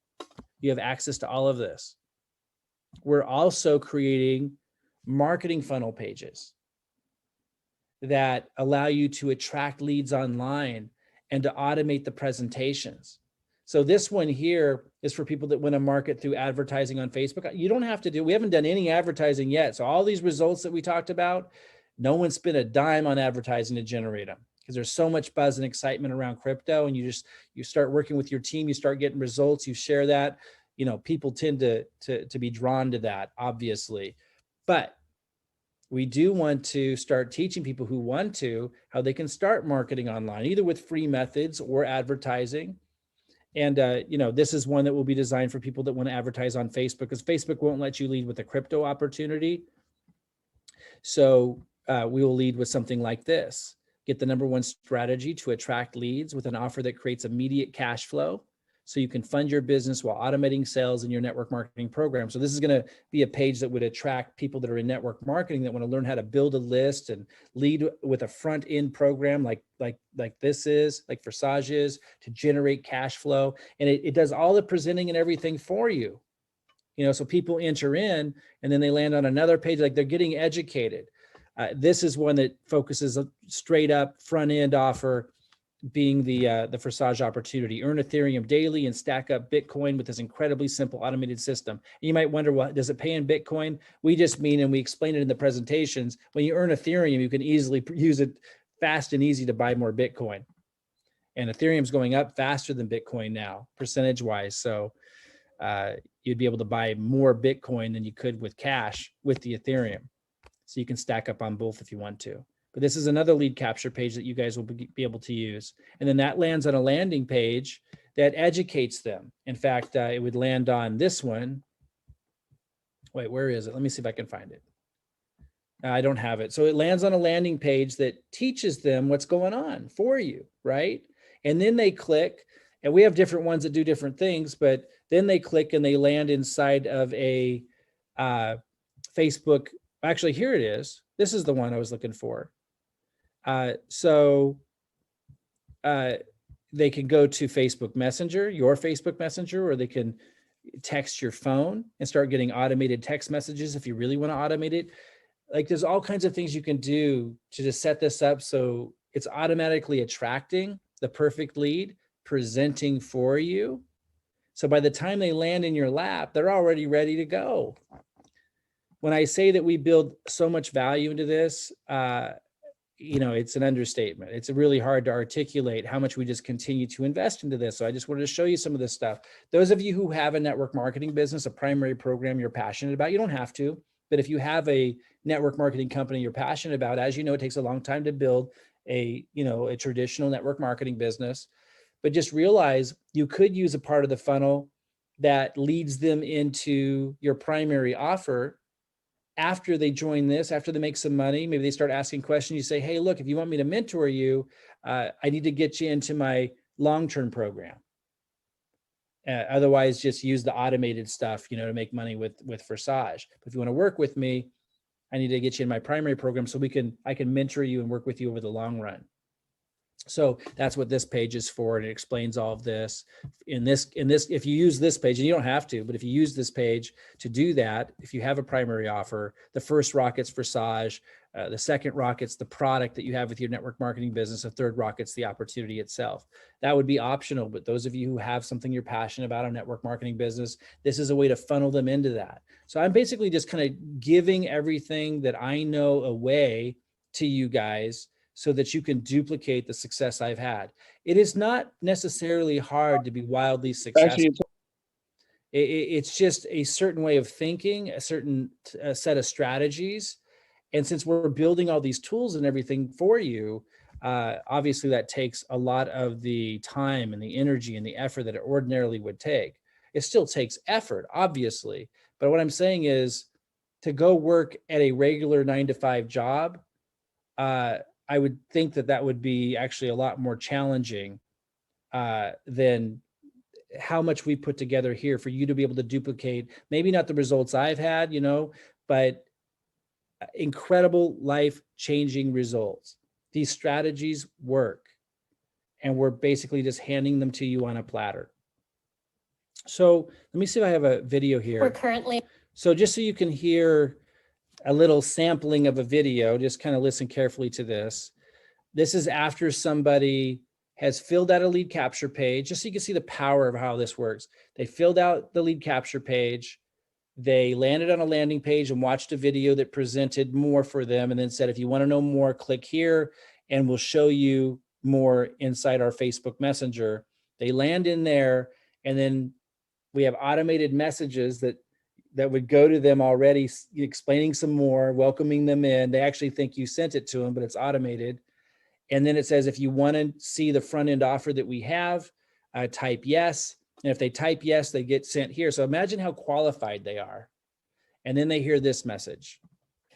You have access to all of this. We're also creating marketing funnel pages that allow you to attract leads online and to automate the presentations. So this one here is for people that want to market through advertising on Facebook. You don't have to we haven't done any advertising yet. So all these results that we talked about, no one spent a dime on advertising to generate them, because there's so much buzz and excitement around crypto, and you start working with your team, you start getting results, you share that, people tend to be drawn to that, obviously. But we do want to start teaching people who want to, how they can start marketing online, either with free methods or advertising. And, this is one that will be designed for people that want to advertise on Facebook, because Facebook won't let you lead with a crypto opportunity. So we will lead with something like this. Get the number one strategy to attract leads with an offer that creates immediate cash flow, so you can fund your business while automating sales in your network marketing program. So this is going to be a page that would attract people that are in network marketing that want to learn how to build a list and lead with a front end program like this is, like Forsage is, to generate cash flow. And it does all the presenting and everything for you. So people enter in and then they land on another page, like they're getting educated. This is one that focuses straight up front end offer, being the Forsage opportunity. Earn Ethereum daily and stack up Bitcoin with this incredibly simple automated system. And you might wonder, what does it pay in Bitcoin? We just mean, and we explain it in the presentations, when you earn Ethereum, you can easily use it fast and easy to buy more Bitcoin. And Ethereum's going up faster than Bitcoin now, percentage wise. So you'd be able to buy more Bitcoin than you could with cash with the Ethereum. So you can stack up on both if you want to. But this is another lead capture page that you guys will be able to use. And then that lands on a landing page that educates them. In fact, it would land on this one. Wait, where is it? Let me see if I can find it. I don't have it. So it lands on a landing page that teaches them what's going on for you, right? And then they click, and we have different ones that do different things, but then they click and they land inside of a Facebook. Actually, here it is. This is the one I was looking for. So they can go to Facebook Messenger, your Facebook Messenger, or they can text your phone and start getting automated text messages if you really want to automate it. Like, there's all kinds of things you can do to just set this up so it's automatically attracting the perfect lead, presenting for you. So by the time they land in your lap, they're already ready to go. When I say that we build so much value into this, it's an understatement. It's really hard to articulate how much we just continue to invest into this. So I just wanted to show you some of this stuff. Those of you who have a network marketing business, a primary program you're passionate about, you don't have to, but if you have a network marketing company you're passionate about, as you know, it takes a long time to build a traditional network marketing business. But just realize you could use a part of the funnel that leads them into your primary offer. After they join this, after they make some money, maybe they start asking questions. You say, hey, look, if you want me to mentor you, I need to get you into my long-term program. Otherwise, just use the automated stuff, to make money with Forsage. But if you want to work with me, I need to get you in my primary program so I can mentor you and work with you over the long run. So that's what this page is for, and it explains all of this. In this, if you use this page, and you don't have to, but if you use this page to do that, if you have a primary offer, the first rocket's Forsage, the second rocket's the product that you have with your network marketing business, the third rocket's the opportunity itself. That would be optional, but those of you who have something you're passionate about, a network marketing business, this is a way to funnel them into that. So I'm basically just kind of giving everything that I know away to you guys, so that you can duplicate the success I've had. It is not necessarily hard to be wildly successful. It's just a certain way of thinking, a certain set of strategies. And since we're building all these tools and everything for you, obviously that takes a lot of the time and the energy and the effort that it ordinarily would take. It still takes effort, obviously. But what I'm saying is, to go work at a regular 9-to-5 job, I would think that would be actually a lot more challenging than how much we put together here for you to be able to duplicate, maybe not the results I've had, but incredible life-changing results. These strategies work, and we're basically just handing them to you on a platter. So let me see if I have a video here. So just so you can hear a little sampling of a video, just kind of listen carefully to this. This is after somebody has filled out a lead capture page, just so you can see the power of how this works. They filled out the lead capture page. They landed on a landing page and watched a video that presented more for them, and then said, if you want to know more, click here and we'll show you more inside our Facebook Messenger. They land in there, and then we have automated messages that would go to them already, explaining some more, welcoming them in. They actually think you sent it to them, but it's automated. And then it says, if you want to see the front end offer that we have, type yes. And if they type yes, they get sent here. So imagine how qualified they are. And then they hear this message.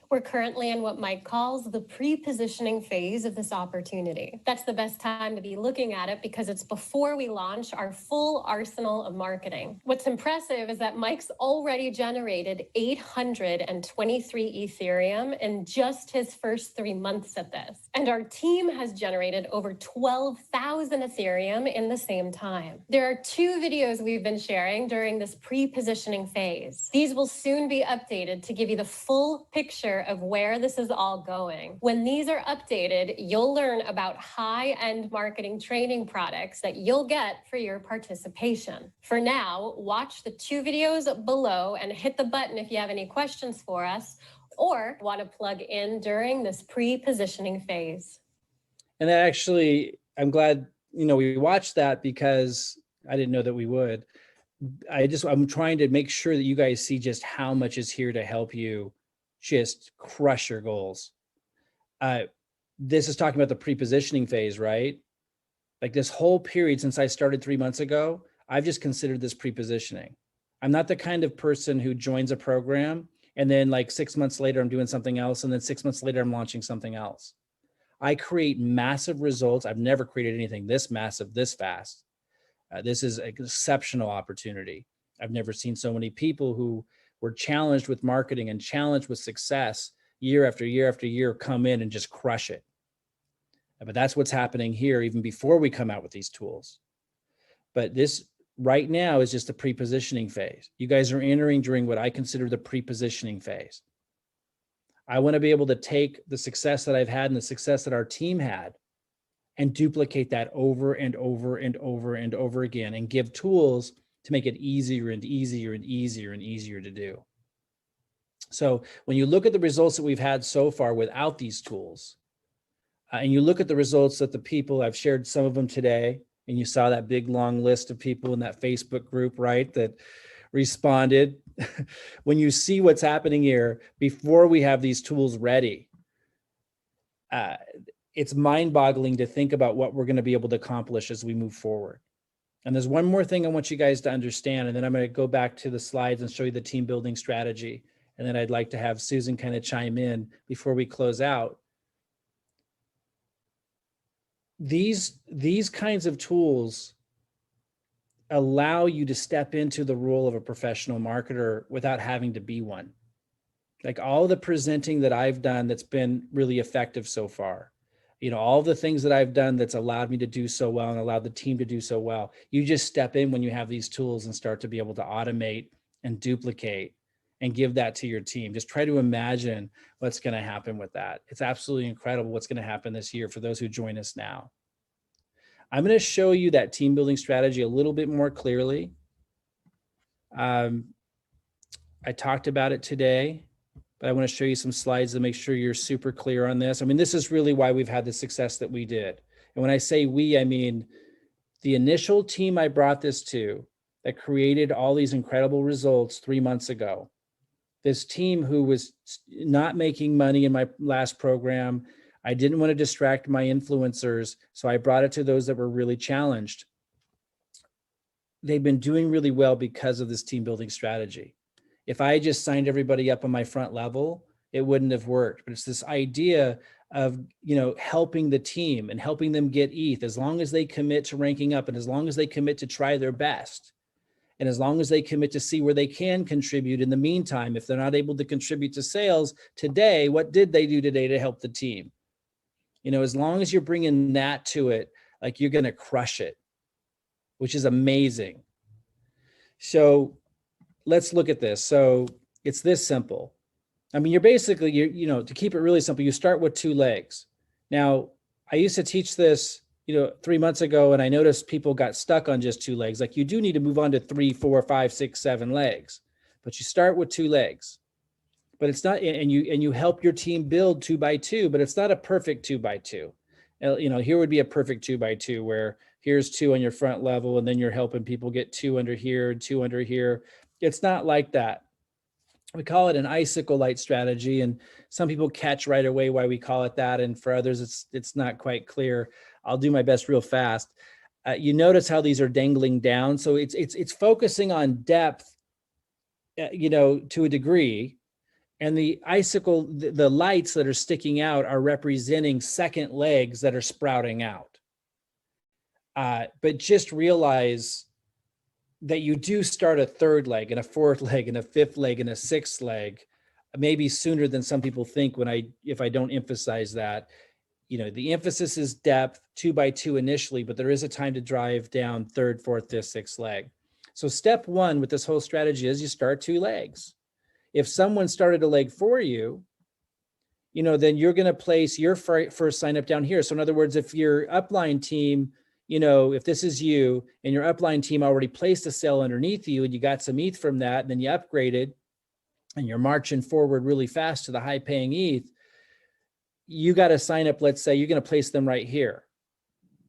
We're currently in what Mike calls the pre-positioning phase of this opportunity. That's the best time to be looking at it because it's before we launch our full arsenal of marketing. What's impressive is that Mike's already generated 823 Ethereum in just his first 3 months at this. And our team has generated over 12,000 Ethereum in the same time. There are 2 videos we've been sharing during this pre-positioning phase. These will soon be updated to give you the full picture of where this is all going. When these are updated, you'll learn about high-end marketing training products that you'll get for your participation. For now, watch the 2 videos below and hit the button if you have any questions for us or want to plug in during this pre-positioning phase. And that actually, I'm glad, we watched that because I didn't know that we would. I'm trying to make sure that you guys see just how much is here to help you just crush your goals. This is talking about the pre-positioning phase, right? Like this whole period since I started 3 months ago, I've just considered this pre-positioning. I'm not the kind of person who joins a program and then like 6 months later, I'm doing something else. And then 6 months later, I'm launching something else. I create massive results. I've never created anything this massive, this fast. This is an exceptional opportunity. I've never seen so many people who were challenged with marketing and challenged with success year after year after year come in and just crush it. But that's what's happening here even before we come out with these tools. But this right now is just the pre-positioning phase. You guys are entering during what I consider the pre-positioning phase. I want to be able to take the success that I've had and the success that our team had and duplicate that over and over and over and over again and give tools to make it easier and easier and easier and easier to do. So when you look at the results that we've had so far without these tools, and you look at the results that the people, I've shared some of them today, and you saw that big long list of people in that Facebook group, right, that responded. When you see what's happening here before we have these tools ready, it's mind-boggling to think about what we're going to be able to accomplish as we move forward. And there's one more thing I want you guys to understand, and then I'm going to go back to the slides and show you the team building strategy. And then I'd like to have Susan kind of chime in before we close out. These kinds of tools allow you to step into the role of a professional marketer without having to be one. Like all the presenting that I've done that's been really effective so far, all the things that I've done that's allowed me to do so well and allowed the team to do so well, you just step in when you have these tools and start to be able to automate and duplicate and give that to your team. Just try to imagine what's going to happen with that. It's absolutely incredible what's going to happen this year for those who join us now. I'm going to show you that team building strategy a little bit more clearly. I talked about it today, but I want to show you some slides to make sure you're super clear on this. I mean, this is really why we've had the success that we did. And when I say we, I mean the initial team I brought this to that created all these incredible results 3 months ago. This team who was not making money in my last program. I didn't want to distract my influencers, so I brought it to those that were really challenged. They've been doing really well because of this team building strategy. If I just signed everybody up on my front level, it wouldn't have worked. But it's this idea of, helping the team and helping them get ETH as long as they commit to ranking up and as long as they commit to try their best. And as long as they commit to see where they can contribute in the meantime, if they're not able to contribute to sales today, what did they do today to help the team? As long as you're bringing that to it, like you're going to crush it, which is amazing. So let's look at this. So it's this simple. I mean, you're basically, to keep it really simple, you start with 2 legs. Now, I used to teach this, 3 months ago, and I noticed people got stuck on just 2 legs. Like you do need to move on to 3, 4, 5, 6, 7 legs, but you start with 2 legs. But it's not, and you help your team build 2 by 2, but it's not a perfect 2 by 2. Here would be a perfect 2 by 2 where here's 2 on your front level, and then you're helping people get 2 under here, 2 under here. It's not like that. We call it an icicle light strategy, and some people catch right away why we call it that, and for others, it's not quite clear. I'll do my best real fast. You notice how these are dangling down. So it's focusing on depth, to a degree. And the icicle, the lights that are sticking out are representing second legs that are sprouting out. But just realize that you do start a third leg and a fourth leg and a fifth leg and a sixth leg, maybe sooner than some people think if I don't emphasize that. The emphasis is depth, 2 by 2 initially, but there is a time to drive down third, fourth, fifth, sixth leg. So step one with this whole strategy is you start 2 legs. If someone started a leg for you, then you're going to place your first sign up down here. So in other words, if your upline team, if this is you and your upline team already placed a sale underneath you and you got some ETH from that, and then you upgraded and you're marching forward really fast to the high paying ETH, you got to sign up. Let's say you're going to place them right here.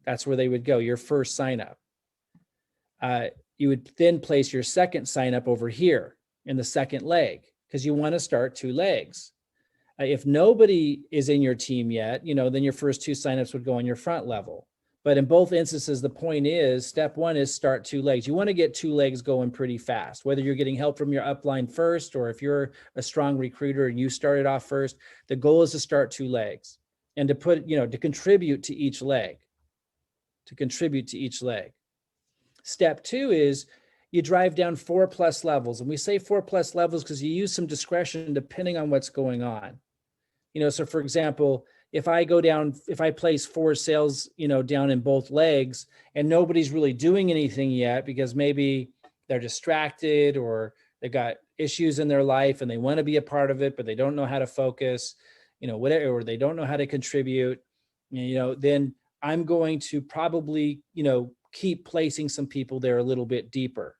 That's where they would go, your first sign up. You would then place your second sign up over here in the second leg, because you want to start 2 legs. If nobody is in your team yet, then your first 2 signups would go on your front level. But in both instances, the point is step one is start 2 legs. You want to get 2 legs going pretty fast, whether you're getting help from your upline first, or if you're a strong recruiter and you started off first, the goal is to start 2 legs and to to contribute to each leg, Step 2 is you drive down 4+ levels. And we say 4+ levels because you use some discretion depending on what's going on. So for example, if I place 4 sales, down in both legs and nobody's really doing anything yet because maybe they're distracted or they've got issues in their life and they want to be a part of it, but they don't know how to focus, whatever, or they don't know how to contribute, then I'm going to probably, keep placing some people there a little bit deeper.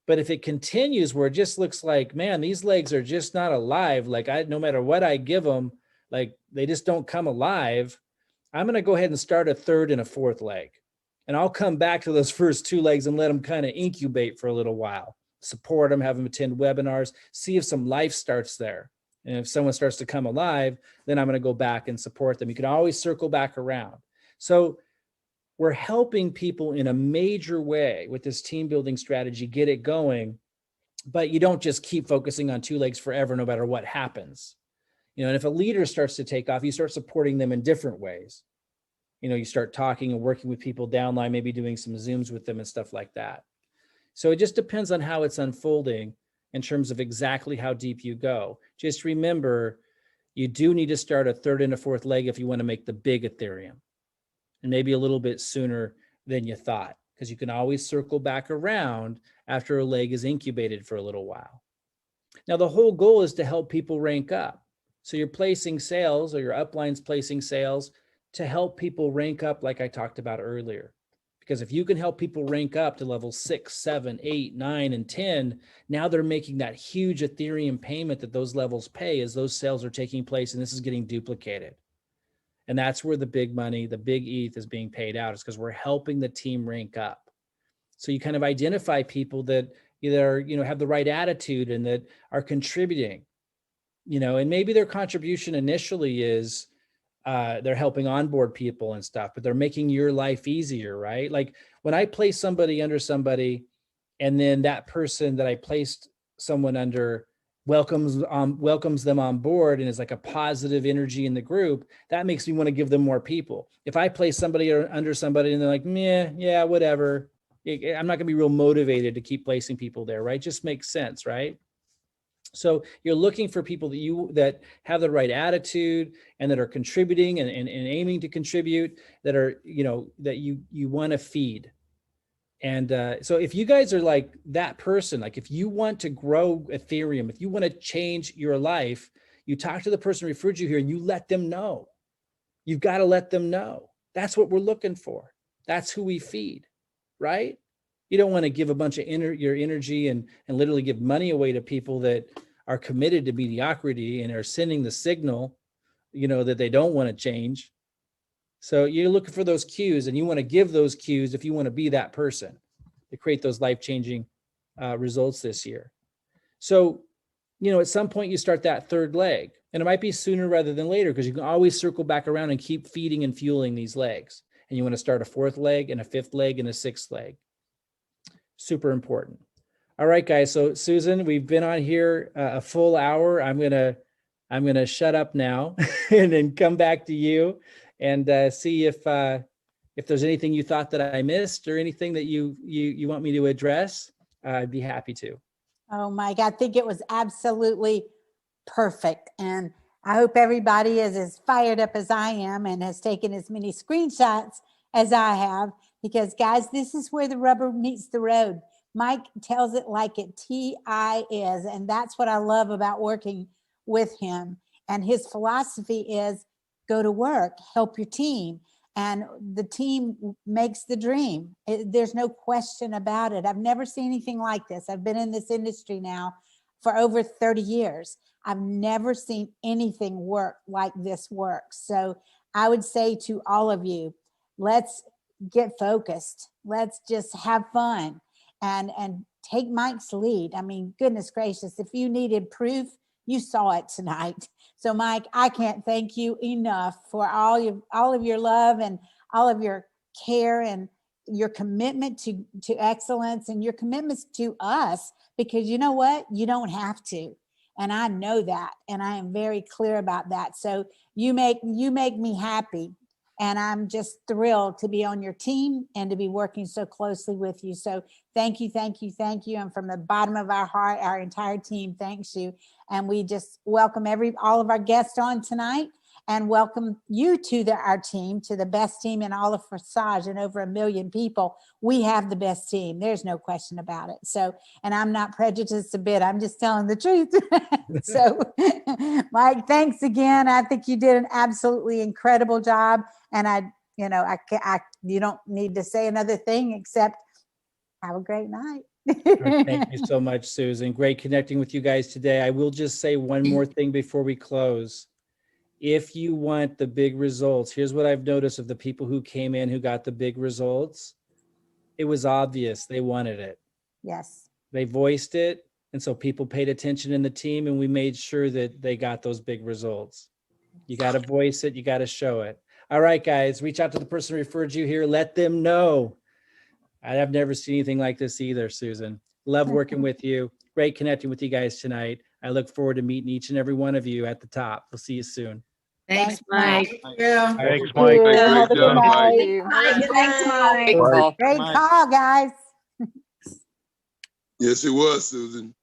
But if it continues where it just looks like, man, these legs are just not alive, like no matter what I give them, like they just don't come alive, I'm going to go ahead and start a third and a fourth leg. And I'll come back to those first 2 legs and let them kind of incubate for a little while, support them, have them attend webinars, see if some life starts there. And if someone starts to come alive, then I'm going to go back and support them. You can always circle back around. So we're helping people in a major way with this team building strategy, get it going, but you don't just keep focusing on 2 legs forever, no matter what happens. And if a leader starts to take off, you start supporting them in different ways. You start talking and working with people downline, maybe doing some Zooms with them and stuff like that. So it just depends on how it's unfolding in terms of exactly how deep you go. Just remember, you do need to start a third and a fourth leg if you want to make the big Ethereum, and maybe a little bit sooner than you thought, because you can always circle back around after a leg is incubated for a little while. Now, the whole goal is to help people rank up. So you're placing sales, or your upline's placing sales to help people rank up, like I talked about earlier. Because if you can help people rank up to level 6, 7, 8, 9, and 10, now they're making that huge Ethereum payment that those levels pay as those sales are taking place, and this is getting duplicated. And that's where the big money, the big ETH is being paid out, is because we're helping the team rank up. So you kind of identify people that either, have the right attitude and that are contributing, and maybe their contribution initially is they're helping onboard people and stuff, but they're making your life easier, right? Like when I place somebody under somebody, and then that person that I placed someone under welcomes them on board and is like a positive energy in the group, that makes me want to give them more people. If I place somebody under somebody and they're like, meh, yeah, whatever, I'm not going to be real motivated to keep placing people there, right? Just makes sense, right? So you're looking for people that have the right attitude and that are contributing and aiming to contribute, that are, that you want to feed. And so if you guys are like that person, like if you want to grow Ethereum, if you want to change your life, you talk to the person who referred you here and you let them know. You've got to let them know. That's what we're looking for. That's who we feed, right? You don't want to give a bunch of your energy and literally give money away to people that are committed to mediocrity and are sending the signal, that they don't want to change. So you're looking for those cues, and you want to give those cues if you want to be that person to create those life-changing results this year. So, at some point you start that third leg, and it might be sooner rather than later, because you can always circle back around and keep feeding and fueling these legs. and you want to start a 4th leg and a 5th leg and a 6th leg. Super important. All right, guys. So Susan, we've been on here a full hour. I'm gonna shut up now and then come back to you and see if there's anything you thought that I missed or anything that you want me to address. I'd be happy to. Oh, Mike, I think it was absolutely perfect. And I hope everybody is as fired up as I am and has taken as many screenshots as I have, because guys, this is where the rubber meets the road. Mike tells it like it TI is. And that's what I love about working with him. And his philosophy is go to work, help your team. And the team makes the dream. There's no question about it. I've never seen anything like this. I've been in this industry now for over 30 years. I've never seen anything work like this works. So I would say to all of you, let's get focused. Let's just have fun and take Mike's lead. I mean, goodness gracious, if you needed proof, you saw it tonight. So Mike, I can't thank you enough for all of your love and all of your care and your commitment to excellence and your commitments to us, because you know what? You don't have to. And I know that. And I am very clear about that. So you make me happy. And I'm just thrilled to be on your team and to be working so closely with you. So thank you, thank you, thank you. And from the bottom of our heart, our entire team thanks you. And we just welcome all of our guests on tonight and welcome you to our team, to the best team in all of Forsage and over 1 million people. We have the best team. There's no question about it. So, and I'm not prejudiced a bit. I'm just telling the truth. So Mike, thanks again. I think you did an absolutely incredible job. And you don't need to say another thing except have a great night. Thank you so much, Susan. Great connecting with you guys today. I will just say one more thing before we close. If you want the big results, here's what I've noticed of the people who came in who got the big results. It was obvious they wanted it. Yes. They voiced it. And so people paid attention in the team and we made sure that they got those big results. You got to voice it. You got to show it. All right, guys, reach out to the person who referred you here. Let them know. I've never seen anything like this either, Susan. Love working with you. Great connecting with you guys tonight. I look forward to meeting each and every one of you at the top. We'll see you soon. Thanks, Mike. Thanks, Mike. Have a good night. Thanks, Mike. Great call, guys. Yes, it was, Susan.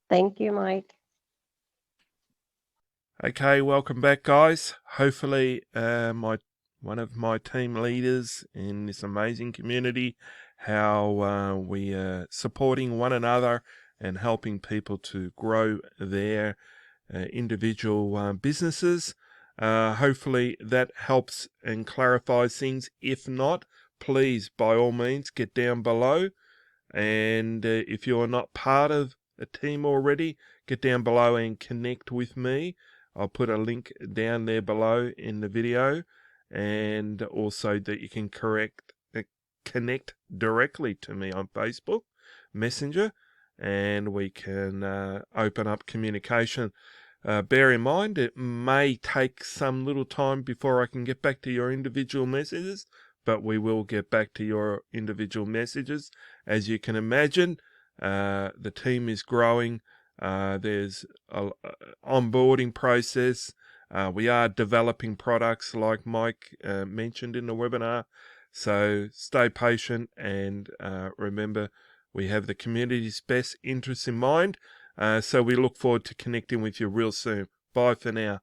Thank you, Mike. Okay, welcome back, guys. Hopefully, one of my team leaders in this amazing community, how we are supporting one another and helping people to grow their individual businesses. Hopefully that helps and clarifies things. If not, please, by all means, get down below. And if you're not part of a team already, get down below and connect with me. I'll put a link down there below in the video, and also that you can connect directly to me on Facebook Messenger, and we can open up communication. Bear in mind, it may take some little time before I can get back to your individual messages, but we will get back to your individual messages. As you can imagine, the team is growing. There's an onboarding process. We are developing products like Mike mentioned in the webinar. So stay patient and remember, we have the community's best interests in mind. So we look forward to connecting with you real soon. Bye for now.